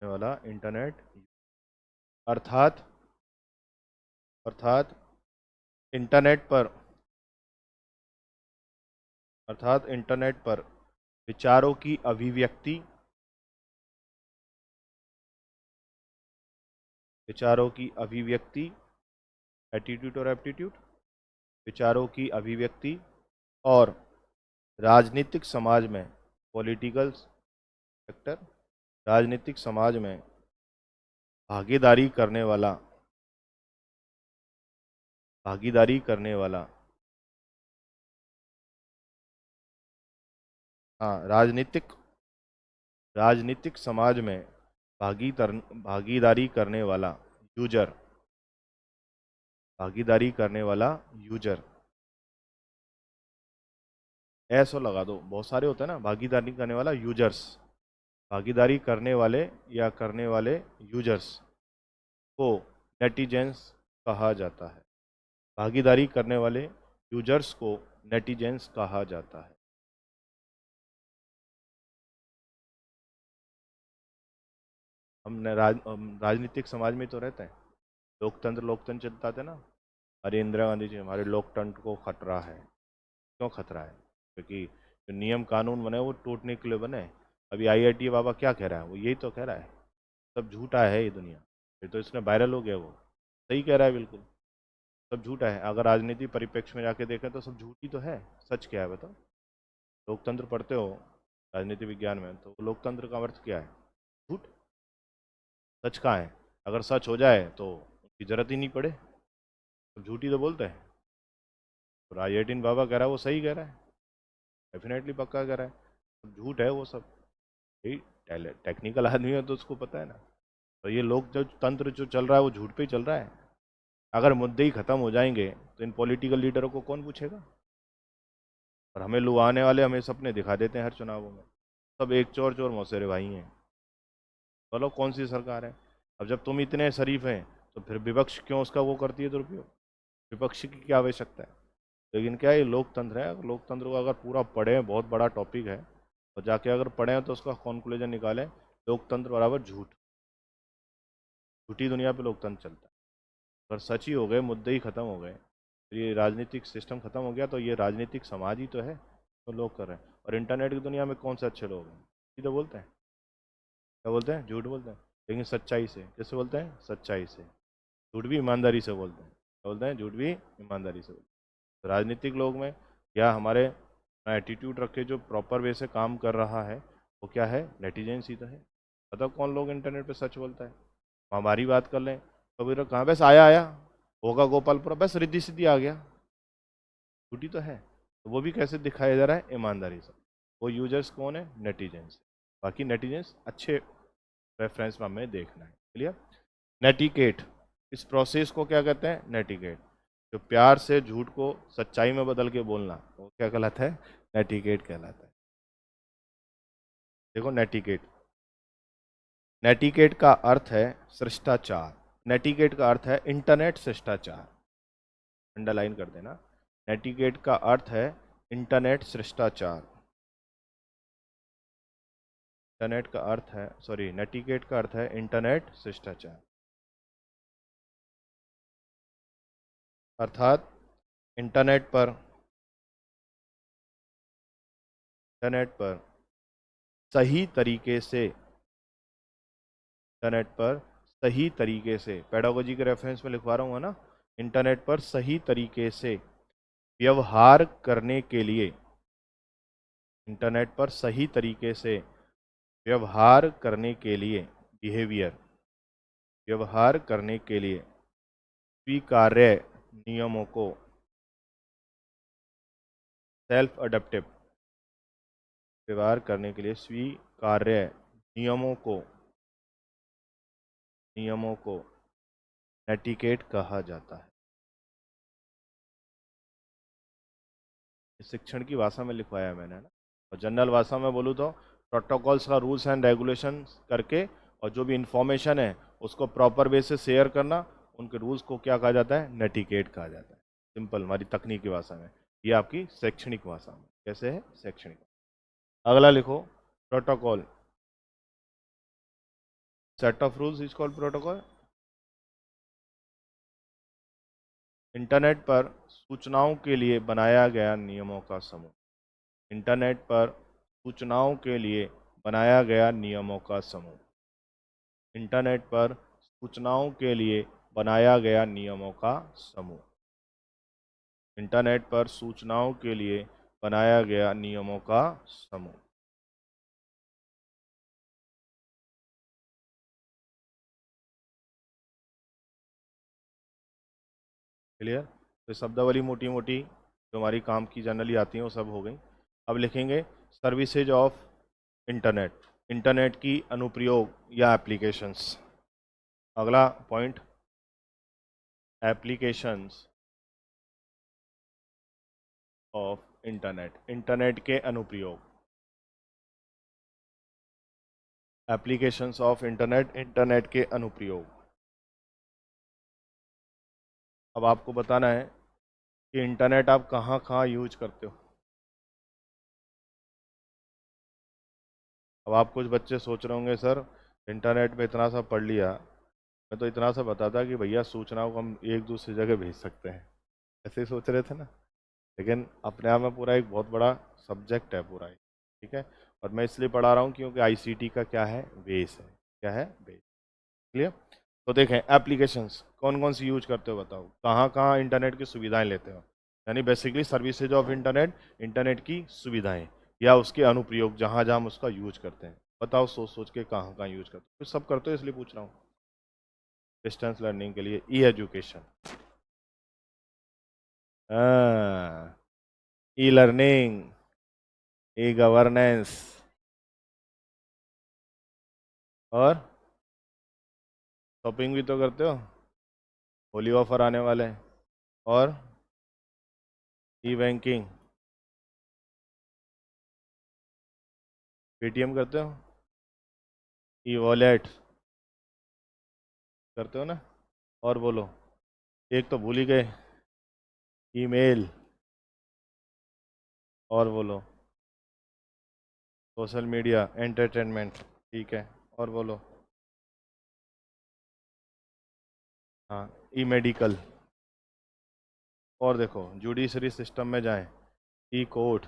होने वाला इंटरनेट, अर्थात, अर्थात इंटरनेट पर, अर्थात इंटरनेट पर विचारों की अभिव्यक्ति, विचारों की अभिव्यक्ति, एटीट्यूड और एप्टीट्यूड, विचारों की अभिव्यक्ति और राजनीतिक समाज में, पॉलिटिकल सेक्टर, राजनीतिक समाज में भागीदारी करने वाला, भागीदारी करने वाला, हाँ राजनीतिक, राजनीतिक समाज में भागीदारी करने वाला यूजर, भागीदारी करने वाला यूजर। ऐसा लगा दो, बहुत सारे होते हैं ना, भागीदारी करने वाला यूजर्स, भागीदारी करने वाले या करने वाले यूजर्स को नेटिजेंस कहा जाता है। भागीदारी करने वाले यूजर्स को नेटिजेंस कहा जाता है। हम राजनीतिक समाज में तो रहते हैं। लोकतंत्र लोकतंत्र चलता थे ना। अरे इंदिरा गांधी जी, हमारे लोकतंत्र को खतरा है। क्यों खतरा है? क्योंकि जो नियम कानून बने वो टूटने के लिए बने। अभी आईआईटी बाबा क्या कह रहा है? वो यही तो कह रहा है, सब झूठा है ये दुनिया। ये तो इसमें वायरल हो गया वो। सही कह रहा है बिल्कुल। सब झूठा है। अगर राजनीति परिप्रेक्ष्य में जाके देखें तो सब झूठी तो है। सच क्या है बताओ? लोकतंत्र पढ़ते हो राजनीति विज्ञान में, तो लोकतंत्र का अर्थ क्या है? झूठ। सच कहाँ है? अगर सच हो जाए तो उसकी जरूरत ही नहीं पड़े। तो झूठी तो बोलते हैं। तो राजेटिन बाबा कह रहा है वो सही कह रहा है। डेफिनेटली पक्का कह रहा है। तो झूठ है वो सब। यही टेक्निकल आदमी है तो उसको पता है ना। तो ये लोक जो तंत्र जो चल रहा है वो झूठ पे ही चल रहा है। अगर मुद्दे ही खत्म हो जाएंगे तो इन पॉलिटिकल लीडरों को कौन पूछेगा? और हमें लुभाने वाले हमें सपने दिखा देते हैं हर चुनावों में। सब एक चोर चोर मौसेरे भाई हैं। बोलो कौन सी सरकार है? अब जब तुम इतने शरीफ हैं तो फिर विपक्ष क्यों उसका वो करती है दुरुपयोग? विपक्ष की क्या आवश्यकता है? लेकिन क्या ये लोकतंत्र है? लोकतंत्र को अगर पूरा पढ़ें, बहुत बड़ा टॉपिक है, और जाके अगर पढ़ें तो उसका कॉन्क्लूजन निकालें। लोकतंत्र बराबर झूठ। झूठी दुनिया पे लोकतंत्र चलता है। अगर सच ही हो गए, मुद्दे ही खत्म हो गए, तो ये राजनीतिक सिस्टम खत्म हो गया, तो ये राजनीतिक समाज ही तो है तो लोग कर रहे हैं। और इंटरनेट की दुनिया में कौन से अच्छे लोग हैं? सीधे बोलते हैं। क्या बोलते हैं? झूठ बोलते हैं। लेकिन सच्चाई से कैसे बोलते हैं? सच्चाई से। झूठ भी ईमानदारी से बोलते हैं। क्या बोलते हैं? झूठ भी ईमानदारी से बोलते हैं। तो राजनीतिक लोग में या हमारे एटीट्यूड रख के जो प्रॉपर वे से काम कर रहा है, वो क्या है? नेटिजेंस ही तो है। बताओ कौन लोग इंटरनेट पे सच बोलता है? हमारी बात कर लें, कबीर कहाँ बस आया आया, होगा गोपालपुरा, बस रिद्धि सिद्धि आ गया। झूठी तो है। तो वो भी कैसे दिखाया जा रहा है? ईमानदारी से। वो यूजर्स कौन है? नेटिजेंस। बाकी नेटिजेंस अच्छे रेफरेंस में हमें देखना है। क्लियर? नेटिकेट, इस प्रोसेस को क्या कहते हैं? नेटिकेट। जो प्यार से झूठ को सच्चाई में बदल के बोलना, वो क्या कहलाता है? नेटिकेट कहलाता है। देखो नेटिकेट, नेटिकेट का अर्थ है शिष्टाचार। नेटिकेट का अर्थ है इंटरनेट शिष्टाचार। अंडरलाइन कर देना। नेटिकेट का अर्थ है इंटरनेट शिष्टाचार। इंटरनेट का अर्थ है, सॉरी, नेटिकेट का अर्थ है इंटरनेट शिष्टाचार। अर्थात इंटरनेट पर, इंटरनेट पर सही तरीके से, इंटरनेट पर सही तरीके से, पेडागोजी के रेफरेंस में लिखवा रहा हूँ ना, इंटरनेट पर सही तरीके से व्यवहार करने के लिए, इंटरनेट पर सही तरीके से व्यवहार करने के लिए, बिहेवियर, व्यवहार करने के लिए स्वीकार्य नियमों को, सेल्फ अडेप्टिव, व्यवहार करने के लिए स्वीकार्य नियमों को, नियमों को नेटिकेट कहा जाता है। इस शिक्षण की भाषा में लिखवाया है मैंने ना। और जनरल भाषा में बोलूँ तो प्रोटोकॉल्स का रूल्स एंड रेगुलेशन करके, और जो भी इंफॉर्मेशन है उसको प्रॉपर वे से शेयर करना, उनके रूल्स को क्या कहा जाता है? नेटिकेट कहा जाता है। सिंपल हमारी तकनीकी भाषा में। ये आपकी शैक्षणिक भाषा में कैसे है? शैक्षणिक। अगला लिखो, protocol, set of rules is called protocol. Internet पर सूचनाओं के लिए बनाया गया नियमों का समूह। इंटरनेट पर सूचनाओं के लिए बनाया गया नियमों का समूह। इंटरनेट पर सूचनाओं के लिए बनाया गया नियमों का समूह। इंटरनेट पर सूचनाओं के लिए बनाया गया नियमों का समूह। क्लियर? तो शब्दावली मोटी मोटी जो हमारी काम की जनरली आती हैं वो सब हो गई। अब लिखेंगे सर्विसेज ऑफ इंटरनेट, इंटरनेट की अनुप्रयोग या एप्लीकेशंस। अगला point, applications of internet, internet के अनुप्रयोग। एप्लीकेशंस ऑफ इंटरनेट, इंटरनेट के अनुप्रयोग। अब आपको बताना है कि इंटरनेट आप कहाँ कहाँ यूज करते हो। अब आप कुछ बच्चे सोच रहे होंगे सर इंटरनेट में इतना सा पढ़ लिया, मैं तो इतना सा बताता कि भैया सूचनाओं को हम एक दूसरी जगह भेज सकते हैं, ऐसे ही सोच रहे थे ना। लेकिन अपने आप में पूरा एक बहुत बड़ा सब्जेक्ट है पूरा एक, ठीक है। और मैं इसलिए पढ़ा रहा हूँ क्योंकि आईसीटी का क्या है, बेस है। क्या है, बेस। क्लियर। तो देखें एप्लीकेशंस कौन कौन सी यूज करते हो बताओ, कहाँ कहाँ इंटरनेट की सुविधाएं लेते हो। यानी basically services of internet, internet की सुविधाएं या उसके अनुप्रयोग जहाँ जहाँ हम उसका यूज करते हैं। बताओ सोच सोच के कहाँ कहाँ यूज करते हो, तो सब करते हो इसलिए पूछ रहा हूँ। डिस्टेंस लर्निंग के लिए e education, e learning, e governance, और शॉपिंग भी तो करते हो, होली ऑफर आने वाले हैं। और ई बैंकिंग, पेटीएम करते हो, ई वॉलेट करते हो ना। और बोलो, एक तो भूल ही गए, ईमेल। और बोलो, सोशल मीडिया, एंटरटेनमेंट, ठीक है। और बोलो, हाँ, ई मेडिकल। और देखो जुडिशरी सिस्टम में जाएं, ई कोर्ट।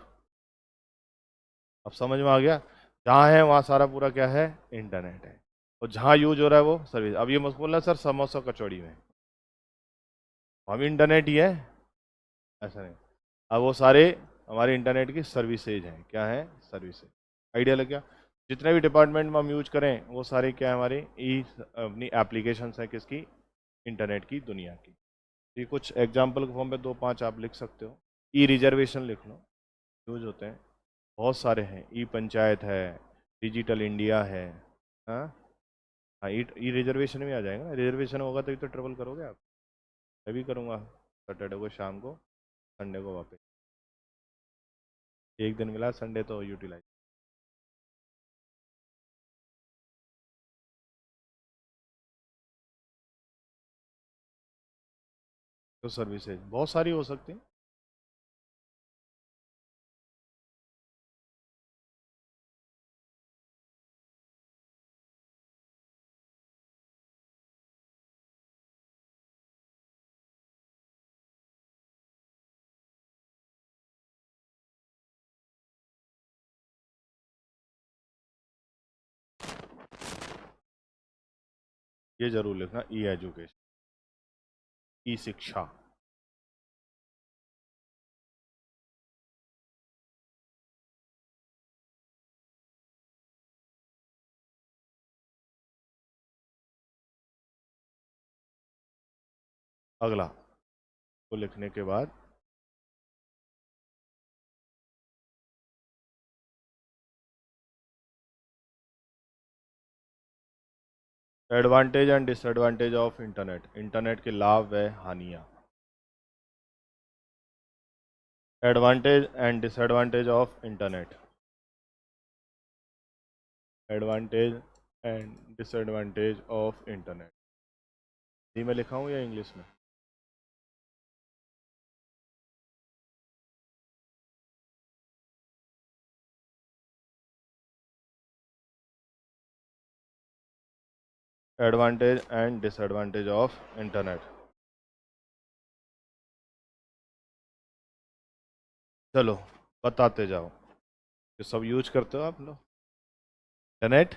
अब समझ में आ गया, जहाँ है वहाँ सारा पूरा क्या है, इंटरनेट है। और जहाँ यूज हो रहा है वो सर्विस। अब ये मत बोलना सर समोसा कचौड़ी में, वहाँ भी इंटरनेट ही है, ऐसा नहीं। अब वो सारे हमारे इंटरनेट की सर्विसेज हैं। क्या है, सर्विसेज। आइडिया लग गया। जितने भी डिपार्टमेंट में हम यूज करें वो सारे क्या है, हमारे ई अपनी एप्लीकेशंस हैं किसकी, इंटरनेट की, दुनिया की। ये कुछ एग्जाम्पल के फॉर्म पे दो पांच आप लिख सकते हो। ई रिजर्वेशन लिख लो, यूज होते हैं, बहुत सारे हैं। ई पंचायत है, डिजिटल इंडिया है। हाँ, हाँ, ई रिजर्वेशन में आ जाएगा ना, रिजर्वेशन होगा तभी तो ट्रेवल करोगे आप। मैं भी करूँगा सैटरडे को शाम को, संडे को वापस। एक दिन मिला संडे तो यूटिलाइज। तो सर्विसेज बहुत सारी हो सकती हैं। ये जरूर लिखना, ई एजुकेशन, ई शिक्षा। अगला को लिखने के बाद advantage and disadvantage of internet, internet के लाभ व हानियाँ। Advantage and disadvantage of internet, advantage and disadvantage of internet. Hindi में लिखा हूँ या इंग्लिश में? Advantage and disadvantage of internet. चलो बताते जाओ, ये सब यूज करते हो आप लोग इंटरनेट,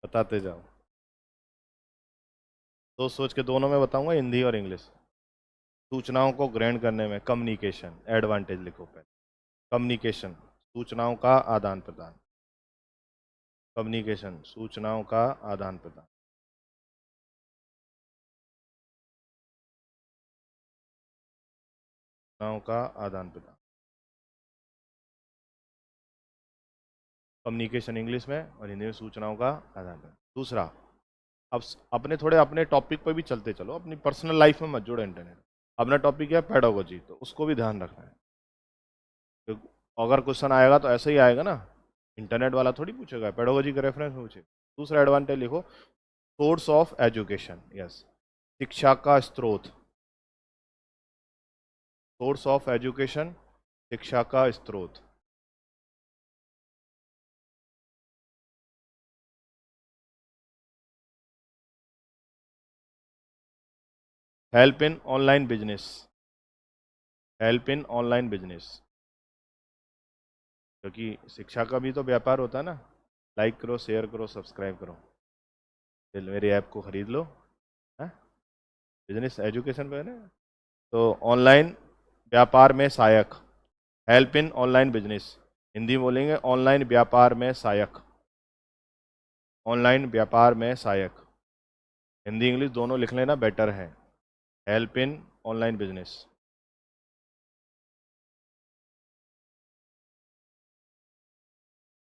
बताते जाओ। सोच सोच के दोनों में बताऊंगा, हिंदी और इंग्लिश। सूचनाओं को ग्रहण करने में कम्युनिकेशन, एडवांटेज लिखो पहले। कम्युनिकेशन, सूचनाओं का आदान प्रदान। कम्युनिकेशन, सूचनाओं का आदान प्रदान। सूचनाओं का आदान प्रदान, कम्युनिकेशन इंग्लिश में, और हिंदी में सूचनाओं का आदान प्रदान। दूसरा, अब अपने थोड़े अपने टॉपिक पर भी चलते चलो, अपनी पर्सनल लाइफ में मत जोड़ो इंटरनेट। अपना टॉपिक है पेडागोजी, तो उसको भी ध्यान रखना है। तो अगर क्वेश्चन आएगा तो ऐसे ही आएगा ना, इंटरनेट वाला थोड़ी पूछेगा, पेडागोजी का रेफरेंस पूछे। दूसरा एडवांटेज लिखो, सोर्स ऑफ एजुकेशन, यस, शिक्षा का स्रोत। सोर्स ऑफ एजुकेशन, शिक्षा का स्रोत। Help in online business, help in online business, क्योंकि शिक्षा का भी तो व्यापार होता है ना। लाइक करो, शेयर करो, सब्सक्राइब करो, फिर मेरी ऐप को खरीद लो, है बिजनेस एजुकेशन पे है ना। तो ऑनलाइन व्यापार में सहायक, help in online business, Hindi बोलेंगे ऑनलाइन व्यापार में सहायक, ऑनलाइन व्यापार में सहायक, हिंदी इंग्लिश दोनों लिख लेना बेटर है। Help in online business.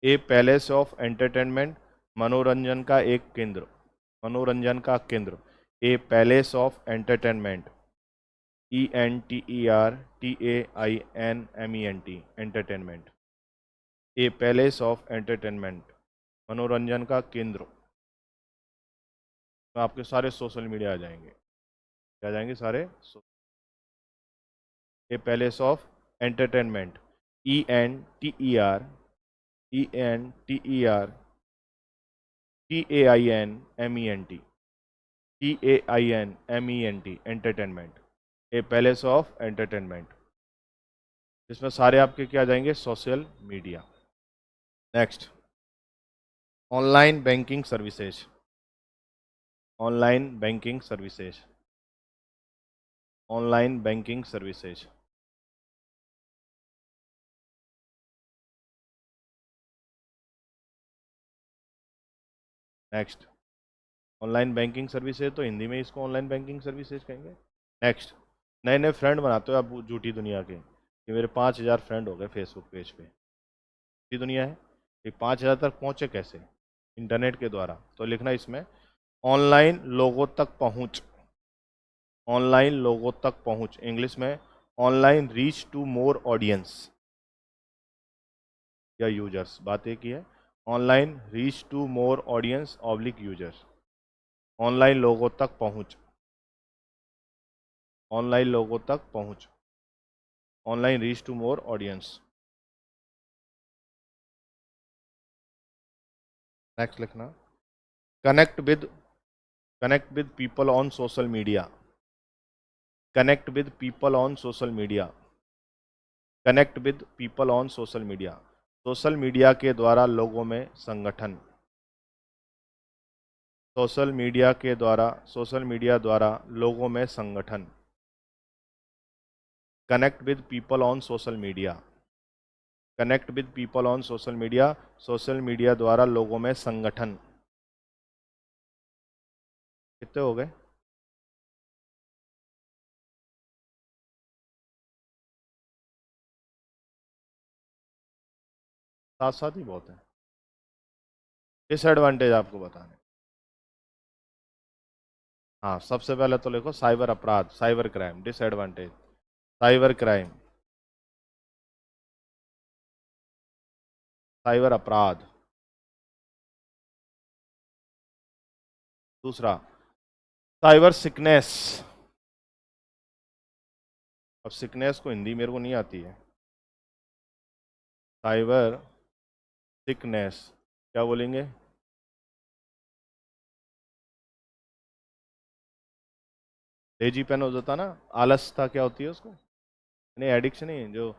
A palace of entertainment, मनोरंजन का एक केंद्र, मनोरंजन का केंद्र, a palace of entertainment, ENTERTAINMENT, entertainment, a palace of entertainment, मनोरंजन का केंद्र। तो आपके सारे सोशल मीडिया आ जाएंगे, क्या आ जाएंगे सारे, a palace of entertainment, ENTERTAINMENT, TAINMENT, entertainment, a palace of entertainment, जिसमें सारे आपके क्या आ जाएंगे, social media. Next, online banking services, online banking services, online banking services. Next, online banking services तो हिंदी में इसको ऑनलाइन बैंकिंग सर्विसेज कहेंगे। नेक्स्ट, नए नए फ्रेंड बनाते हो आप झूठी दुनिया के, कि मेरे 5,000 फ्रेंड हो गए फेसबुक पेज पे, झूठी दुनिया है। ये 5,000 तक पहुँचे कैसे, इंटरनेट के द्वारा। तो लिखना इसमें ऑनलाइन लोगों तक पहुँच, ऑनलाइन लोगों तक पहुँच, इंग्लिश में online reach to more audience या यूजर्स, बात एक ही है, online reach to more audience oblique users, online लोगों तक पहुँच, ऑनलाइन लोगों तक पहुँच, online reach to more audience. Next लिखना, connect with, connect with people on social media, connect with people on social media, connect with people on social media, social media के द्वारा लोगों में संगठन, सोशल मीडिया के द्वारा, सोशल मीडिया द्वारा लोगों में संगठन, connect with people on social media, connect with people on social media, social media द्वारा लोगों में संगठन। कितने हो गए, साथ साथ ही बहुत है। डिसएडवांटेज आपको बताने, हाँ सबसे पहले तो लिखो साइबर अपराध, cyber crime, disadvantage cyber crime, cyber अपराध। दूसरा, साइबर सिकनेस, अब सिकनेस को हिंदी मेरे को नहीं आती है, साइबर सिकनेस क्या बोलेंगे, लेजीपन हो जाता ना, आलस था, क्या होती है उसको, नहीं एडिक्शन नहीं, जो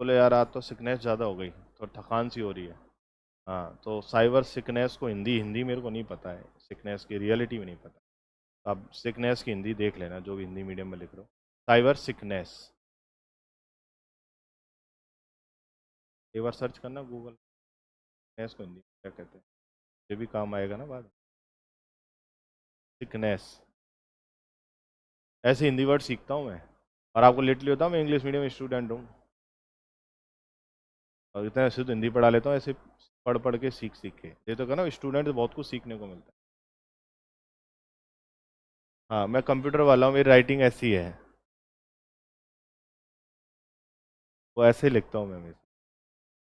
बोले यार आज तो सिकनेस ज़्यादा हो गई, तो थकान सी हो रही है। हाँ तो साइबर सिकनेस को हिंदी, हिंदी मेरे को नहीं पता है, सिकनेस की रियलिटी में नहीं पता। तो आप सिकनेस की हिंदी देख लेना, जो भी हिंदी मीडियम में लिख रहे हो, साइबर सिकनेस, एक बार सर्च करना गूगल, सिकनेस को हिंदी में क्या कहते हैं, ये भी काम आएगा ना बाद में। सिकनेस, ऐसे हिंदी वर्ड सीखता हूँ मैं, और आपको लिटरली होता हूँ मैं इंग्लिश मीडियम स्टूडेंट हूँ, और इतना ऐसे तो हिंदी पढ़ा लेता हूँ, ऐसे पढ़ पढ़ के सीख सीख के, ये तो कहना स्टूडेंट बहुत कुछ सीखने को मिलता है। हाँ मैं कंप्यूटर वाला हूँ, मेरी राइटिंग ऐसी है, वो ऐसे ही लिखता हूँ मैं हमेशा,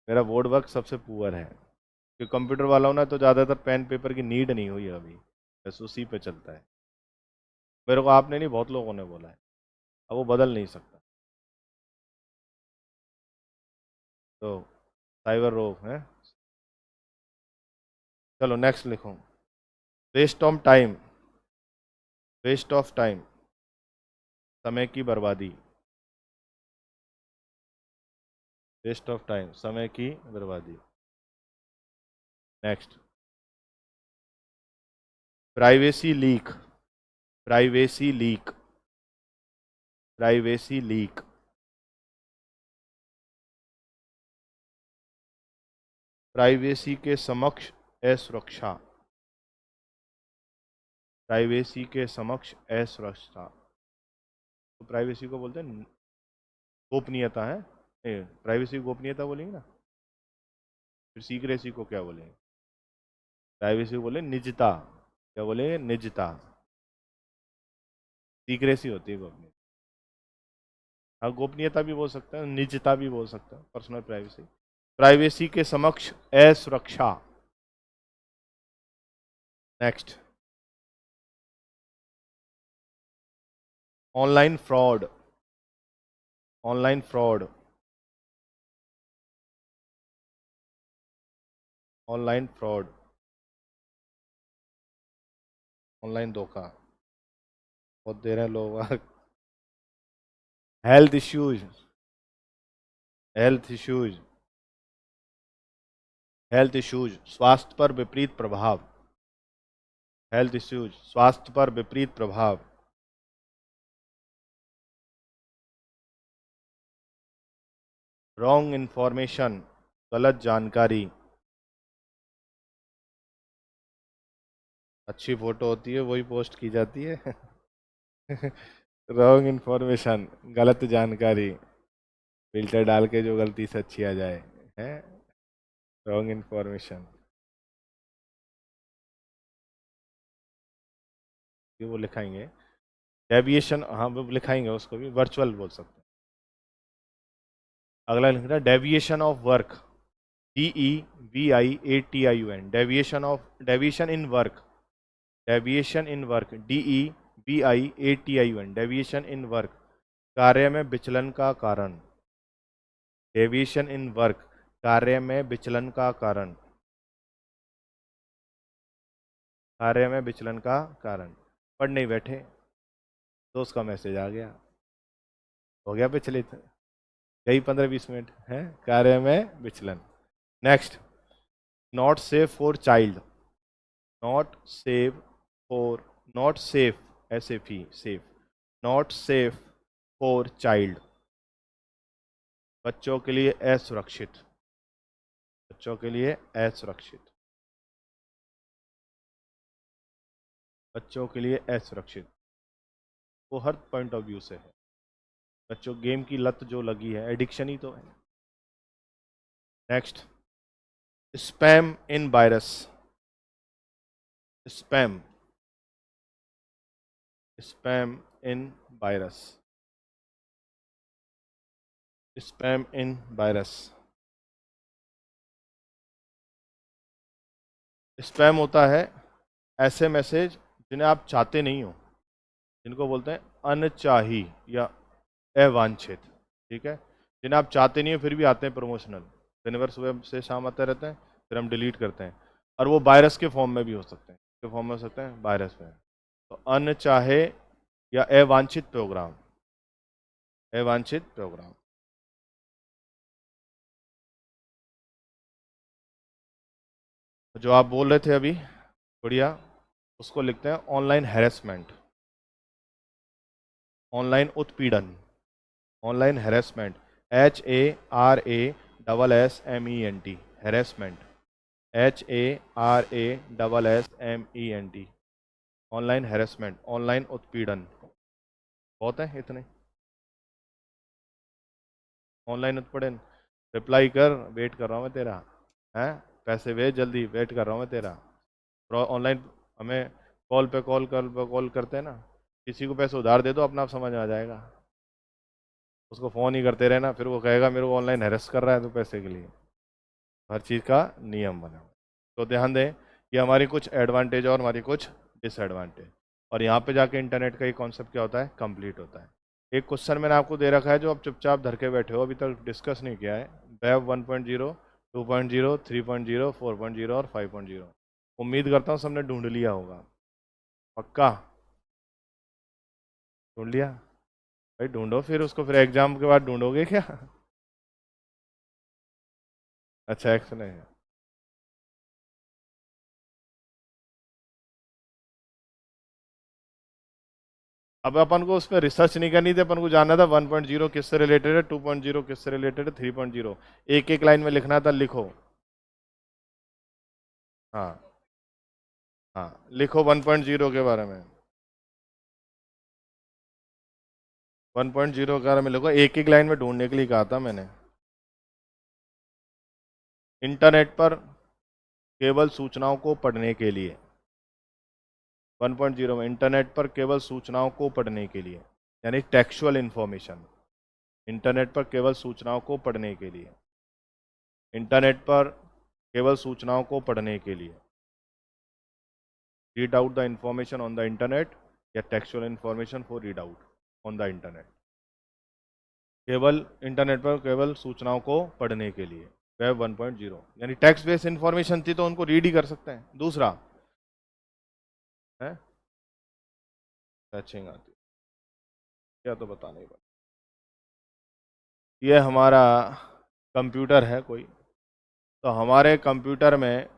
मेरा वर्ड वर्क सबसे पुअर है, कि कंप्यूटर वाला हूँ ना, तो ज़्यादातर पेन पेपर की नीड नहीं हुई है अभी, बस उसी पे चलता है। मेरे को आपने नहीं, बहुत लोगों ने बोला है, अब वो बदल नहीं सकता। तो साइबर रोग है। चलो नेक्स्ट लिखो, waste of time, waste of time, समय की बर्बादी, वेस्ट ऑफ टाइम, समय की बर्बादी। Next, privacy leak, privacy leak, privacy leak, privacy के समक्ष असुरक्षा, प्राइवेसी के समक्ष असुरक्षा। तो प्राइवेसी को बोलते हैं गोपनीयता है, प्राइवेसी गोपनीयता बोलेंगे ना, फिर सीक्रेसी को क्या बोलेंगे? प्राइवेसी को बोले निजता, क्या बोले? निजता। सीक्रेसी होती है गोपनीयता। हाँ, गोपनीयता भी बोल सकते हैं, निजता भी बोल सकते हैं, पर्सनल प्राइवेसी। प्राइवेसी के समक्ष असुरक्षा। Next, online fraud, online fraud, online fraud, online धोखा, बहुत दे रहे हैं लोग। Health issues, health issues, health issues, स्वास्थ्य पर विपरीत प्रभाव, हेल्थ इश्यूज, स्वास्थ्य पर विपरीत प्रभाव। रॉन्ग इंफॉर्मेशन, गलत जानकारी, अच्छी फोटो होती है वही पोस्ट की जाती है। रॉन्ग इंफॉर्मेशन, गलत जानकारी, फिल्टर डाल के जो गलती से अच्छी आ जाए, है रॉन्ग इंफॉर्मेशन। ये वो लिखाएंगे डेविएशन, हाँ वो लिखाएंगे, उसको भी वर्चुअल बोल सकते हैं। अगला लिख रहा है deviation of work, DEVIATION, deviation of, deviation in work, deviation in work, DEVIATION, deviation in work, कार्य में विचलन का कारण, डेविएशन इन वर्क, कार्य में विचलन का कारण, कार्य में विचलन का कारण। पढ़ नहीं बैठे, दोस्त का मैसेज आ गया, हो गया विचलित, यही 15-20 मिनट है, कार्य में विचलन। Next, not safe for child, not safe for, not safe, SAFE, safe, not safe for child, बच्चों के लिए असुरक्षित, बच्चों के लिए असुरक्षित, बच्चों के लिए असुरक्षित। वो हर पॉइंट ऑफ व्यू से है। बच्चों, गेम की लत जो लगी है, एडिक्शन ही तो है। नेक्स्ट, स्पैम इन वायरस, स्पैम, स्पैम इन वायरस, स्पैम इन वायरस। स्पैम होता है ऐसे मैसेज जिन्हें आप चाहते नहीं हो, जिनको बोलते हैं अनचाही या अवांछित, ठीक है, जिन्हें आप चाहते नहीं हो फिर भी आते हैं प्रमोशनल, दिन भर सुबह से शाम आते रहते हैं, फिर हम डिलीट करते हैं। और वो वायरस के फॉर्म में भी हो सकते हैं, के फॉर्म में हो सकते हैं, वायरस में। तो अनचाहे या अवांछित प्रोग्राम, अवांछित प्रोग्राम। जो आप बोल रहे थे अभी, बढ़िया, उसको लिखते हैं ऑनलाइन हैरेसमेंट, ऑनलाइन उत्पीड़न, online harassment, HARASSMENT, harassment, HARASSMENT, online harassment, online उत्पीड़न। बहुत है इतने, ऑनलाइन उत्पीड़न। रिप्लाई कर, वेट कर रहा हूँ मैं तेरा, है, पैसे भेज जल्दी, वेट कर रहा हूँ मैं तेरा। ऑनलाइन हमें कॉल करते हैं ना, किसी को पैसे उधार दे दो, अपना आप समझ में आ जाएगा। उसको फ़ोन ही करते रहना, फिर वो कहेगा मेरे को ऑनलाइन हैरेस कर रहा है तो पैसे के लिए। हर चीज़ का नियम बना हुआ है। तो ध्यान दें कि हमारी कुछ एडवांटेज और हमारी कुछ डिसएडवांटेज, और यहाँ पे जाके इंटरनेट का ये कॉन्सेप्ट क्या होता है, कंप्लीट होता है। एक क्वेश्चन मैंने आपको दे रखा है जो आप चुपचाप धर के बैठे हो, अभी तक डिस्कस नहीं किया है, वेब 1.0, 2.0, 3.0, 4.0 और 5.0। उम्मीद करता हूँ सबने ढूंढ लिया होगा, पक्का ढूंढ लिया। भाई ढूंढो फिर उसको, फिर एग्जाम के बाद ढूंढोगे क्या? अच्छा एक्स नहीं है। अब अपन को उस पर रिसर्च नहीं करनी थी, अपन को जानना था 1.0 किससे रिलेटेड है, 2.0 किससे रिलेटेड है, 3.0 एक एक लाइन में लिखना था, लिखो। हाँ हाँ, लिखो 1.0 के बारे में। 1.0 के बारे में लिखो, एक एक लाइन में ढूंढने के लिए कहा था मैंने। इंटरनेट पर केवल सूचनाओं को पढ़ने के लिए। 1.0 में इंटरनेट पर केवल सूचनाओं को पढ़ने के लिए, यानी टेक्सुअल इंफॉर्मेशन। इंटरनेट पर केवल सूचनाओं को पढ़ने के लिए। इंटरनेट पर केवल सूचनाओं को पढ़ने के लिए। Read out the information on the internet, या textual information for read out on the internet. केवल इंटरनेट पर केवल सूचनाओं को पढ़ने के लिए। वेब 1.0 यानी टेक्स्ट बेस्ड इंफॉर्मेशन थी तो उनको रीड ही कर सकते हैं। दूसरा है फैचिंग आती, क्या तो बता नहीं पड़ा। ये हमारा कंप्यूटर है कोई, तो हमारे कंप्यूटर में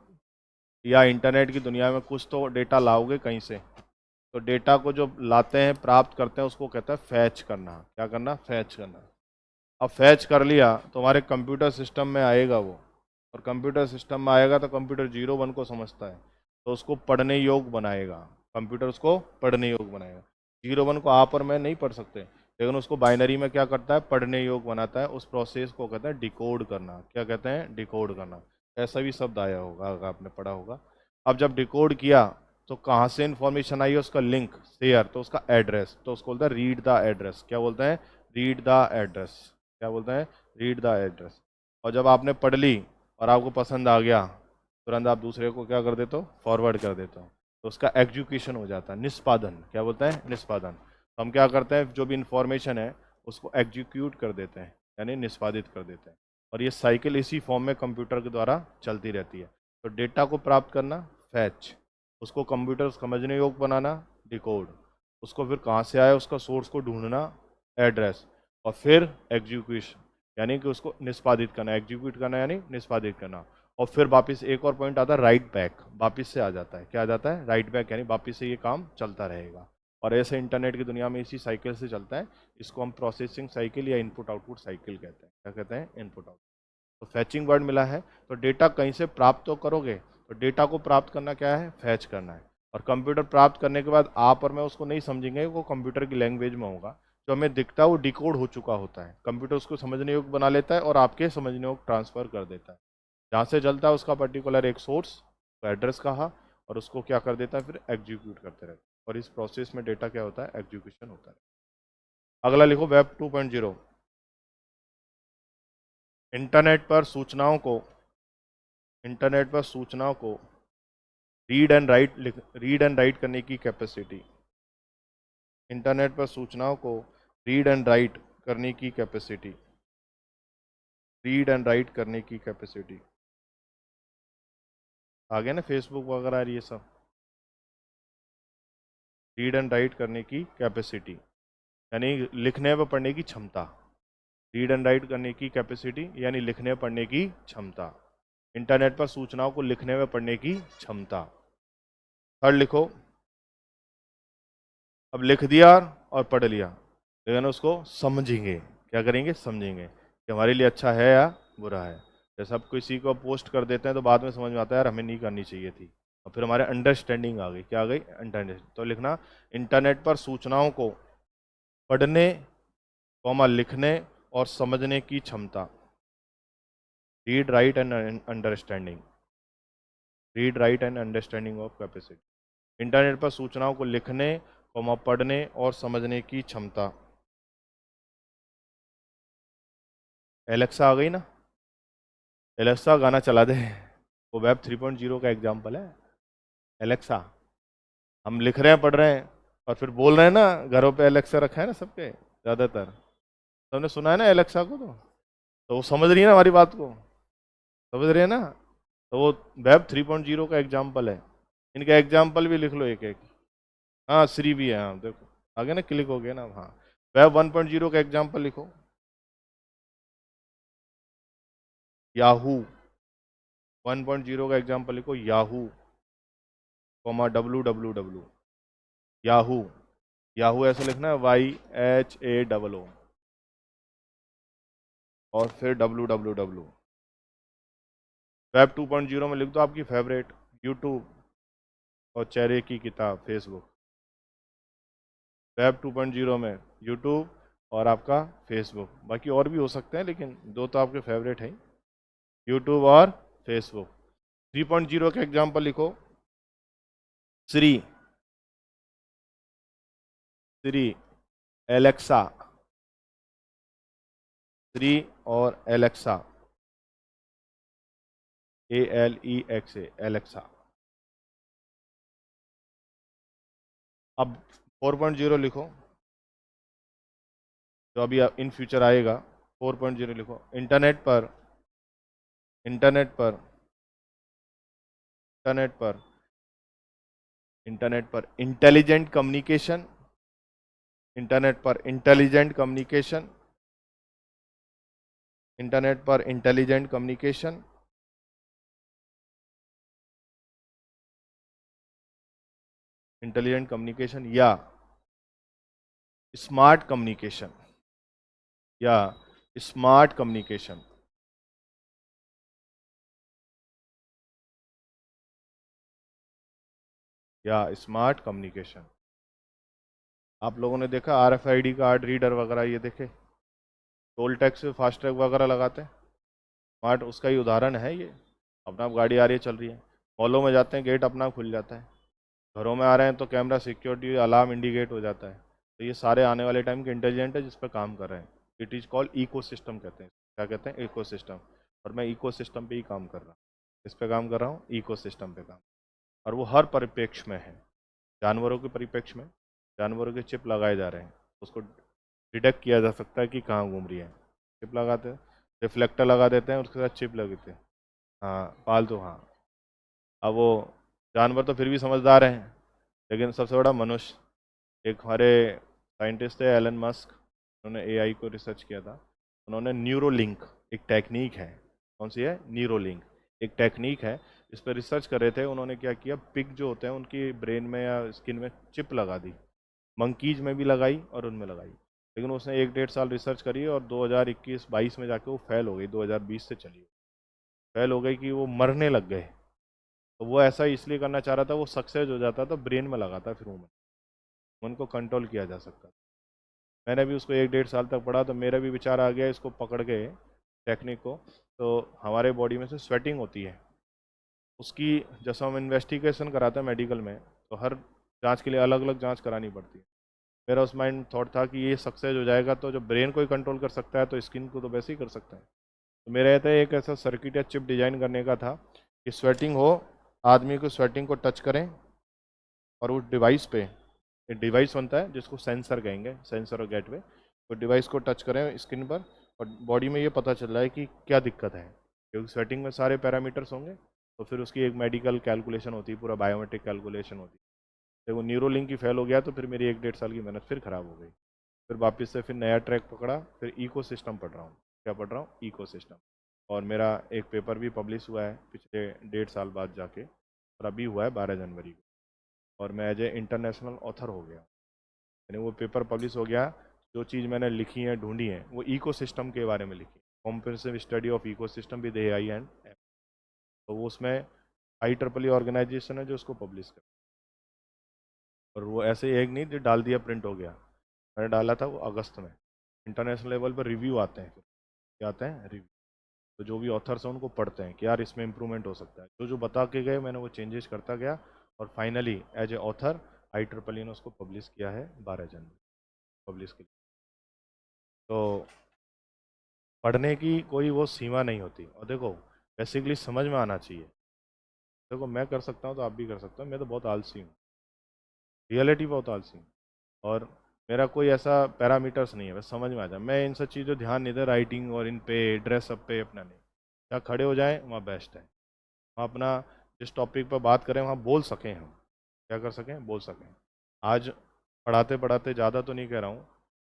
या इंटरनेट की दुनिया में कुछ तो डेटा लाओगे कहीं से। तो डेटा को जो लाते हैं, प्राप्त करते हैं, उसको कहता है फैच करना। क्या करना? फैच करना। अब फैच कर लिया तो हमारे कंप्यूटर सिस्टम में आएगा वो, और कंप्यूटर सिस्टम में आएगा तो कंप्यूटर 0 1 को समझता है, तो उसको पढ़ने योग्य बनाएगा। कंप्यूटर उसको पढ़ने योग्य बनाएगा। 0 1 को आप और मैं नहीं पढ़ सकते, लेकिन उसको बाइनरी में क्या करता है? पढ़ने योग्य बनाता है। उस प्रोसेस को कहते हैं डिकोड करना। क्या कहते हैं? डिकोड करना। ऐसा भी शब्द आया होगा, अगर आपने पढ़ा होगा। अब जब डिकोड किया तो कहाँ से इन्फॉर्मेशन आई? उसका लिंक शेयर, तो उसका एड्रेस, तो उसको बोलता है रीड द एड्रेस। क्या बोलते हैं? Read the address. क्या बोलते हैं? Read the address. और जब आपने पढ़ ली और आपको पसंद आ गया, तुरंत आप दूसरे को क्या कर देते हो? फॉरवर्ड कर देते हो। तो उसका एग्जीक्यूशन हो जाता है, निष्पादन। क्या बोलते हैं? निष्पादन। तो हम क्या करते हैं? जो भी इंफॉर्मेशन है उसको एग्जीक्यूट कर देते हैं, यानी निष्पादित कर देते हैं। और ये साइकिल इसी फॉर्म में कंप्यूटर के द्वारा चलती रहती है। तो डेटा को प्राप्त करना, फैच। उसको कंप्यूटर समझने योग्य बनाना, डिकोड। उसको फिर कहाँ से आया उसका सोर्स को ढूंढना, एड्रेस। और फिर एग्जीक्यूशन, यानी कि उसको निष्पादित करना। एग्जीक्यूट करना यानी निष्पादित करना। और फिर वापस एक और पॉइंट आता है, राइट बैक। वापस से आ जाता है। क्या आ जाता है? राइट बैक, यानी वापस से ये काम चलता रहेगा। और ऐसे इंटरनेट की दुनिया में इसी साइकिल से चलता है। इसको हम प्रोसेसिंग साइकिल या इनपुट आउटपुट साइकिल कहते हैं। क्या कहते हैं? Input output. तो फैचिंग वर्ड मिला है, तो डेटा कहीं से प्राप्त तो करोगे, तो डेटा को प्राप्त करना क्या है? फैच करना है। और कंप्यूटर प्राप्त करने के बाद आप और मैं उसको नहीं समझेंगे, वो कंप्यूटर की लैंग्वेज में होगा। जो हमें दिखता है वो डिकोड हो चुका होता है, कंप्यूटर उसको समझने योग्य बना लेता है और आपके समझने योग्य ट्रांसफर कर देता है। जहाँ से चलता है उसका पर्टिकुलर एक सोर्स, तो एड्रेस कहा, और उसको क्या कर देता है? फिर एग्जीक्यूट करते रहते हैं। और इस प्रोसेस में डेटा क्या होता है? एग्जीक्यूशन होता है। अगला लिखो, वेब 2.0। इंटरनेट पर सूचनाओं को, इंटरनेट पर सूचनाओं को रीड एंड राइट करने की कैपेसिटी। इंटरनेट पर सूचनाओं को रीड एंड राइट करने की कैपेसिटी। रीड एंड राइट करने की कैपेसिटी। आ गया ना फेसबुक वगैरह ये सब? रीड एंड राइट करने की कैपेसिटी, यानी लिखने व पढ़ने की क्षमता। रीड एंड राइट करने की कैपेसिटी यानी लिखने व पढ़ने की क्षमता। इंटरनेट पर सूचनाओं को लिखने व पढ़ने की क्षमता। थर्ड लिखो, अब लिख दिया और पढ़ लिया, लेकिन उसको समझेंगे। क्या करेंगे? समझेंगे कि हमारे लिए अच्छा है या बुरा है। जैसे आप किसी को पोस्ट कर देते हैं तो बाद में समझ में आता है यार हमें नहीं करनी चाहिए थी, और फिर हमारे अंडरस्टैंडिंग आ गई। क्या आ गई? अंडरस्टैंडिंग। तो लिखना, इंटरनेट पर सूचनाओं को पढ़ने, कॉमा लिखने और समझने की क्षमता। Read write and understanding. Read write and understanding of capacity. Internet पर सूचनाओं को लिखने, कॉमा पढ़ने और समझने की क्षमता। एलेक्सा आ गई ना? एलेक्सा गाना चला दे। वो वेब 3.0 का एग्जाम्पल है। एलेक्सा, हम लिख रहे हैं, पढ़ रहे हैं, और फिर बोल रहे हैं ना। घरों पे एलेक्सा रखा है ना सबके, ज़्यादातर सबने सुना है ना एलेक्सा को। तो वो समझ रही है ना हमारी बात को, समझ रहे हैं ना। तो वो वेब 3.0 का एग्जाम्पल है। इनका एग्जाम्पल भी लिख लो एक एक। हाँ, श्री भी है, हाँ देखो आ गया ना, क्लिक हो गया ना। हाँ, वेब 1.0 का एग्जाम्पल लिखो। याहू 1.0 का एग्जाम्पल लिखो, याहू www। याहू, याहू ऐसे लिखना है, YHAOO, और फिर www। वेब 2.0 में लिख दो आपकी फेवरेट, यूट्यूब और चेहरे की किताब फेसबुक। वेब 2.0 में यूट्यूब और आपका फेसबुक, बाकी और भी हो सकते हैं लेकिन दो तो आपके फेवरेट हैं, यूट्यूब और फेसबुक। 3.0 का एग्जाम्पल लिखो, श्री, श्री, एलेक्सा, श्री और एलेक्सा, ALEXA, एलेक्सा। अब 4.0 लिखो, जो अभी इन फ्यूचर आएगा। 4.0 लिखो, इंटरनेट पर, इंटरनेट पर, इंटरनेट पर, इंटरनेट पर इंटेलिजेंट कम्युनिकेशन, इंटरनेट पर इंटेलिजेंट कम्युनिकेशन, इंटरनेट पर इंटेलिजेंट कम्युनिकेशन, इंटेलिजेंट कम्युनिकेशन या स्मार्ट कम्युनिकेशन, या स्मार्ट कम्युनिकेशन। या स्मार्ट कम्युनिकेशन। आप लोगों ने देखा RFID कार्ड रीडर वगैरह, ये देखे टोल टैक्स पे फास्टैग वगैरह लगाते हैं, स्मार्ट उसका ही उदाहरण है ये। अपना आप गाड़ी आ रही है, चल रही है, मॉलों में जाते हैं, गेट अपना आप खुल जाता है, घरों में आ रहे हैं तो कैमरा सिक्योरिटी अलार्म इंडिकेट हो जाता है। तो ये सारे आने वाले टाइम के इंटेलिजेंट है जिस पर काम कर रहे हैं। It is called ecosystem कहते हैं। क्या कहते हैं? Ecosystem. और मैं इको सिस्टम पे ही काम कर रहा हूँ। किस पे काम कर रहा हूँ? इको सिस्टम पे काम। और वो हर परिप्रेक्ष्य में है। जानवरों के परिप्रेक्ष्य में जानवरों के चिप लगाए जा रहे हैं, उसको डिटेक्ट किया जा सकता है कि कहाँ घूम रही है। चिप लगाते हैं, रिफ्लेक्टर लगा देते हैं, उसके साथ चिप लगते हैं। हाँ, पालतू, हाँ। अब वो जानवर तो फिर भी समझदार हैं, लेकिन सबसे बड़ा मनुष्य। एक हमारे साइंटिस्ट थे एलन मस्क, उन्होंने AI को रिसर्च किया था। उन्होंने न्यूरोलिंक, एक टेक्निक है, कौन सी है? न्यूरोलिंक, एक टेक्निक है, इस पर रिसर्च कर रहे थे। उन्होंने क्या किया, पिग जो होते हैं उनकी ब्रेन में या स्किन में चिप लगा दी, मंकीज में भी लगाई और उनमें लगाई। लेकिन उसने 1 डेढ़ साल रिसर्च करी और 2021-22 में जाके वो फेल हो गई, 2020 से चली फेल हो गई कि वो मरने लग गए। तो वो ऐसा इसलिए करना चाह रहा था, वो सक्सेस हो जाता तो ब्रेन में लगाता, फिर वो मन को कंट्रोल किया जा सकता। मैंने भी उसको 1 डेढ़ साल तक पढ़ा, तो मेरा भी विचार आ गया इसको पकड़ के, टेक्निक को। तो हमारे बॉडी में से स्वेटिंग होती है, उसकी जैसा हम इन्वेस्टिगेशन कराते हैं मेडिकल में, तो हर जांच के लिए अलग अलग जांच करानी पड़ती है। मेरा उस माइंड थॉट था कि ये सक्सेस हो जाएगा तो जो ब्रेन को ही कंट्रोल कर सकता है तो स्किन को तो वैसे ही कर सकता है। तो मेरा ये था, एक ऐसा सर्किट या चिप डिजाइन करने का था कि स्वेटिंग हो, आदमी को स्वेटिंग को टच करें, और वो डिवाइस पे, एक डिवाइस बनता है जिसको सेंसर कहेंगे, सेंसर और गेटवे, तो डिवाइस को टच करें स्क्रीन पर, और बॉडी में ये पता चल रहा है कि क्या दिक्कत है, क्योंकि सेटिंग में सारे पैरामीटर्स होंगे। तो फिर उसकी एक मेडिकल कैलकुलेशन होती है, पूरा बायोमेट्रिक कैलकुलेशन होती है। जब वो न्यूरोलिंक की फेल हो गया तो फिर मेरी 1 डेढ़ साल की मेहनत फिर ख़राब हो गई। फिर वापस से फिर नया ट्रैक पकड़ा, फिर इको सिस्टम पढ़ रहा हूँ। क्या पढ़ रहा हूँ? Ecosystem. और मेरा एक पेपर भी पब्लिश हुआ है पिछले 1.5 साल बाद जाके, और अभी हुआ है 12 जनवरी को, और मैं एज ए इंटरनेशनल ऑथर हो गया। यानी वो पेपर पब्लिश हो गया, जो चीज़ मैंने लिखी है, ढूंढी है, वो इको सिस्टम के बारे में लिखी, comprehensive study of ecosystem with AI and M. तो वो उसमें IEEE ऑर्गेनाइजेशन है जो उसको पब्लिश कर, और वो ऐसे ही एक नहीं जो डाल दिया प्रिंट हो गया। मैंने डाला था वो अगस्त में। इंटरनेशनल लेवल पर रिव्यू आते हैं, फिर क्या आते हैं? रिव्यू। तो जो भी ऑथर्स हैं उनको पढ़ते हैं कि यार इसमें इम्प्रूवमेंट हो सकता है, जो जो बता के गए मैंने वो चेंजेस करता गया, और finally as a author IEEE ने उसको पब्लिश किया है 12 जनवरी, पब्लिश किया। तो पढ़ने की कोई वो सीमा नहीं होती, और देखो बेसिकली समझ में आना चाहिए। देखो मैं कर सकता हूँ तो आप भी कर सकते हो, मैं तो बहुत आलसी हूँ, रियलिटी बहुत आलसी हूँ। और मेरा कोई ऐसा पैरामीटर्स नहीं है, बस समझ में आ जाए, मैं इन सब चीज़ों ध्यान नहीं दे, राइटिंग और इन पे ड्रेसअप पे अपना नहीं। जहाँ खड़े हो जाए वहाँ बेस्ट है, वहाँ अपना जिस टॉपिक पर बात करें वहाँ बोल सकें हम, क्या कर सकें? बोल सकें। आज पढ़ाते पढ़ाते ज़्यादा तो नहीं कह रहा हूँ,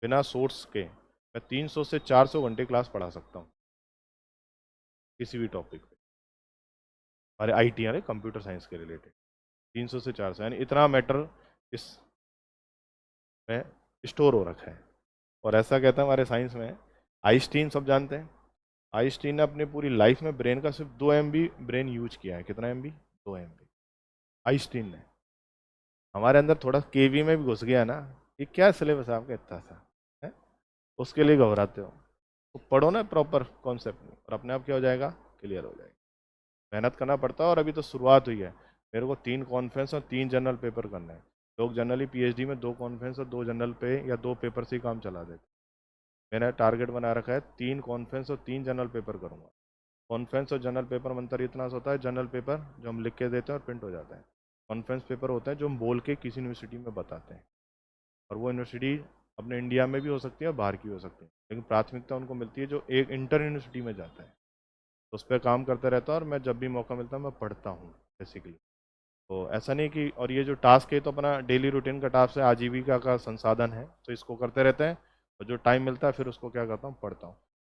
बिना सोर्स के मैं 300 से 400 घंटे क्लास पढ़ा सकता हूँ किसी भी टॉपिक पे, हमारे आईटी यानी कंप्यूटर साइंस के रिलेटेड। 300 से 400 यानी इतना मैटर इस में स्टोर हो रखा है। और ऐसा कहता है हमारे साइंस में, आइंस्टीन सब जानते हैं, आइंस्टीन ने अपनी पूरी लाइफ में ब्रेन का सिर्फ 2 MB ब्रेन यूज किया है। कितना MB? 2 MB आइंस्टीन ने। हमारे अंदर थोड़ा केवी में भी घुस गया ना, ये क्या सिलेबस है आपका इतना सा है, उसके लिए घबराते हो। तो पढ़ो ना प्रॉपर कॉन्सेप्ट में, और अपने आप क्या हो जाएगा, क्लियर हो जाएगा। मेहनत करना पड़ता है, और अभी तो शुरुआत हुई है। मेरे को 3 कॉन्फ्रेंस और 3 जनरल पेपर करना है। लोग जनरली पीएचडी में 2 कॉन्फ्रेंस और 2 जनरल पे या 2 पेपर से ही काम चला देते। मैंने टारगेट बना रखा है 3 कॉन्फ्रेंस और 3 जनरल पेपर करूँगा। कॉन्फ्रेंस और जनरल पेपर में अंतर इतना सा होता है, जनरल पेपर जो हम लिख के देते हैं और प्रिंट हो जाता है। कॉन्फ्रेंस पेपर होता है जो हम बोल के किसी यूनिवर्सिटी में बताते हैं, और वो यूनिवर्सिटी अपने इंडिया में भी हो सकती है और बाहर की हो सकती है, लेकिन प्राथमिकता उनको मिलती है जो एक इंटर यूनिवर्सिटी में जाता है। तो उस पर काम करता रहता है, और मैं जब भी मौका मिलता है मैं पढ़ता हूँ बेसिकली। तो ऐसा नहीं कि, और ये जो टास्क है तो अपना डेली रूटीन का टास्क है, आजीविका का संसाधन है, तो इसको करते रहते हैं। और जो टाइम मिलता है फिर उसको क्या करता हूँ, पढ़ता हूँ।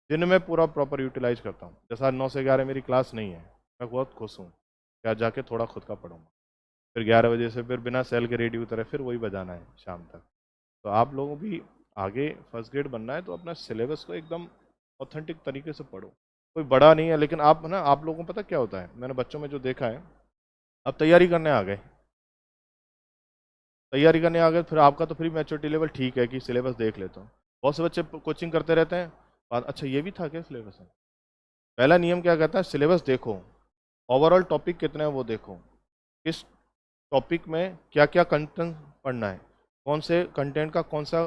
दिन में पूरा प्रॉपर यूटिलाइज करता हूँ। जैसा आज 9 से 11 मेरी क्लास नहीं है, मैं बहुत खुश हूँ क्या, जाके थोड़ा खुद का पढ़ूंगा। फिर 11 बजे से फिर बिना सेल के रेडी उतरे फिर वही बजाना है शाम तक। तो आप लोगों भी आगे फर्स्ट ग्रेड बनना है तो अपना सिलेबस को एकदम ऑथेंटिक तरीके से पढ़ो। कोई बड़ा नहीं है, लेकिन आप ना, आप लोगों को पता क्या होता है, मैंने बच्चों में जो देखा है, अब तैयारी करने आ गए, तैयारी करने आ गए, फिर आपका तो फिर मैच्योरिटी लेवल ठीक है कि सिलेबस देख लेता हूँ। बहुत से बच्चे कोचिंग करते रहते हैं, बाद अच्छा ये भी था क्या सिलेबस में। पहला नियम क्या कहता है, सिलेबस देखो, ओवरऑल टॉपिक कितने हैं वो देखो, किस टॉपिक में क्या क्या कंटेंट पढ़ना है, कौन से कंटेंट का कौन सा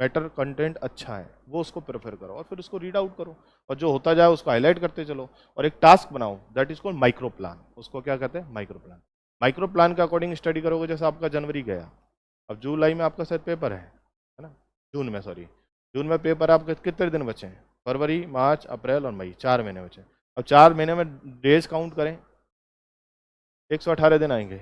बेटर कंटेंट अच्छा है, वो उसको प्रेफर करो और फिर उसको रीड आउट करो, और जो होता जाए उसको हाईलाइट करते चलो। और एक टास्क बनाओ, that is called micro plan. उसको क्या कहते हैं, माइक्रो प्लान। माइक्रो प्लान के अकॉर्डिंग स्टडी करोगे। जैसे आपका जनवरी गया, अब जुलाई में आपका शायद पेपर है ना, जून में, सॉरी, जून में पेपर, आपके कितने दिन बचे हैं, फरवरी, मार्च, अप्रैल और मई, 4 महीने बचे। अब 4 महीने में डेज काउंट करें, 118 दिन आएंगे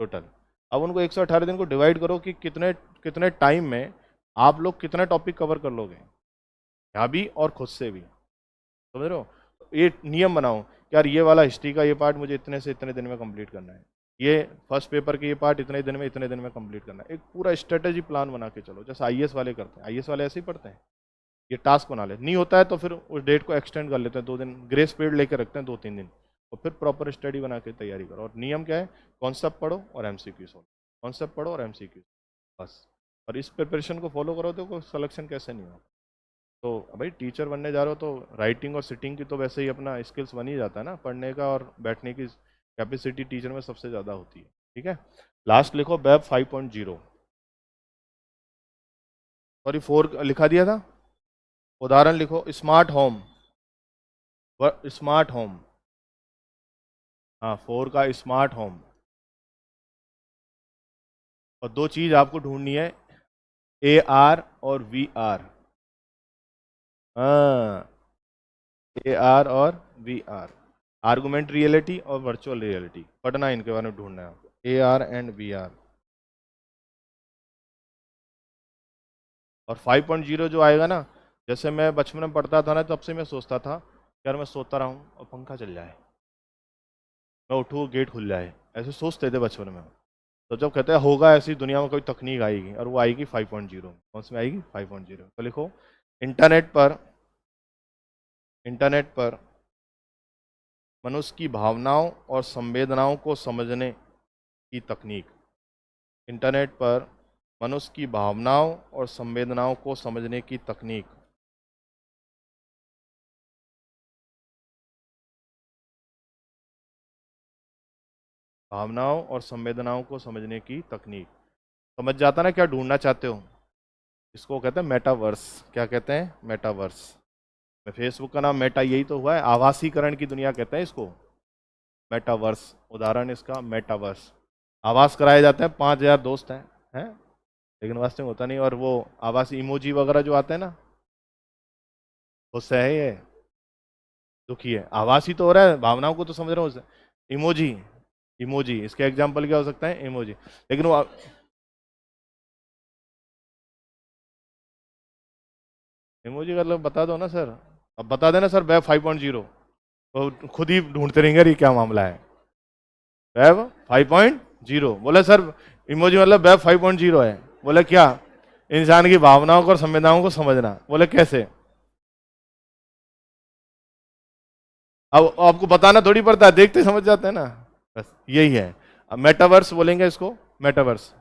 टोटल। अब उनको 118 दिन को डिवाइड करो कि कितने कितने टाइम में आप लोग कितने टॉपिक कवर कर लोगे, यहाँ भी और खुद से भी, समझ रहे हो। तो ये नियम बनाओ कि यार ये वाला हिस्ट्री का ये पार्ट मुझे इतने से इतने दिन में कंप्लीट करना है, ये फर्स्ट पेपर के ये पार्ट इतने दिन में कंप्लीट करना है। एक पूरा स्ट्रेटेजी प्लान बना के चलो, जैसे आईएएस वाले करते हैं। आईएएस वाले ऐसे ही पढ़ते हैं, ये टास्क बना ले, नहीं होता है तो फिर उस डेट को एक्सटेंड कर लेते हैं, 2 दिन ग्रेस पीरियड लेके रखते हैं, 2-3 दिन, और फिर प्रॉपर स्टडी बना के तैयारी करो। और नियम क्या है, कॉन्सेप्ट पढ़ो और एमसीक्यू सॉल्व, कॉन्सेप्ट पढ़ो और एमसीक्यू, बस। और इस प्रिपरेशन को फॉलो करो तो कोई सिलेक्शन कैसे नहीं हो। तो भाई टीचर बनने जा रहे हो तो राइटिंग और सिटिंग की तो वैसे ही अपना स्किल्स बन ही जाता है ना, पढ़ने का और बैठने की कैपेसिटी टीचर में सबसे ज़्यादा होती है। ठीक है, लास्ट लिखो वेब 5.0, सॉरी 4 लिखा दिया था। उदाहरण लिखो, स्मार्ट होम, स्मार्ट होम, हाँ 4 का स्मार्ट होम। और 2 चीज़ आपको ढूंढनी है, AR और VR। हाँ, AR और VR, आर्गुमेंट रियलिटी और वर्चुअल रियलिटी, पढ़ना है, इनके बारे में ढूंढना है आपको, AR एंड VR। और 5.0 जो आएगा ना, जैसे मैं बचपन में पढ़ता था ना, तब से मैं सोचता था यार मैं सोता रहा हूँ और पंखा चल जाए, मैं उठूँ गेट खुल जाए, ऐसे सोचते थे बचपन में। तो जब कहते हैं होगा ऐसी दुनिया में कोई तकनीक आएगी, और वो आएगी 5.0। कौन सी में आएगी, 5.0। तो लिखो, इंटरनेट पर, इंटरनेट पर मनुष्य की भावनाओं और संवेदनाओं को समझने की तकनीक, इंटरनेट पर मनुष्य की भावनाओं और संवेदनाओं को समझने की तकनीक। भावनाओं और संवेदनाओं को समझने की तकनीक, समझ जाता ना क्या ढूंढना चाहते हो। इसको कहते हैं मेटावर्स। क्या कहते हैं, मेटावर्स। फेसबुक का नाम मेटा यही तो हुआ है, आभासीकरण की दुनिया कहते हैं इसको, मेटावर्स। उदाहरण इसका मेटावर्स। आवास कराए जाते हैं, 5,000 दोस्त हैं, लेकिन वास्तव में होता नहीं। और वो आवास इमोजी वगैरह जो आते हैं ना, उससे है ये, दुखी है, आवास ही तो हो रहा है, भावनाओं को तो समझ रहा हूँ। इमोजी, इमोजी, इसका एग्जाम्पल क्या हो सकता है, इमोजी। लेकिन वो इमोजी का मतलब बता दो ना सर, अब बता देना सर वेब 5.0, तो खुद ही ढूंढते रहेंगे ये क्या मामला है। वेब 5.0 बोले सर, इमोजी मतलब वेब 5.0 है। बोले क्या? इंसान की भावनाओं को और संवेदनाओं को समझना। बोले कैसे? अब आपको बताना थोड़ी पड़ता है, देखते समझ जाते हैं ना, बस यही है। अब मेटावर्स बोलेंगे इसको, मेटावर्स।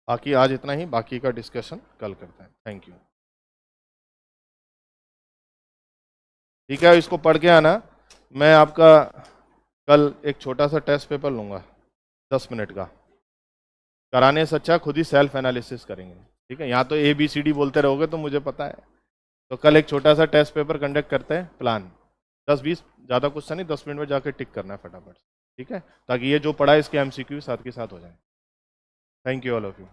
बाकी आज इतना ही, बाकी का डिस्कशन कल करते हैं। Thank you. ठीक है, इसको पढ़ के आना। मैं आपका कल एक छोटा सा टेस्ट पेपर लूंगा 10 मिनट का, कराने से अच्छा खुद ही सेल्फ एनालिसिस करेंगे। ठीक है, यहाँ तो ABCD बोलते रहोगे तो मुझे पता है। तो कल एक छोटा सा टेस्ट पेपर कंडक्ट करते हैं, प्लान 10-20, ज़्यादा कुछ नहीं, 10 मिनट में जाकर टिक करना है फटाफट। ठीक है, ताकि ये जो पढ़ा है इसके MCQ साथ के साथ हो जाए। Thank you all of you.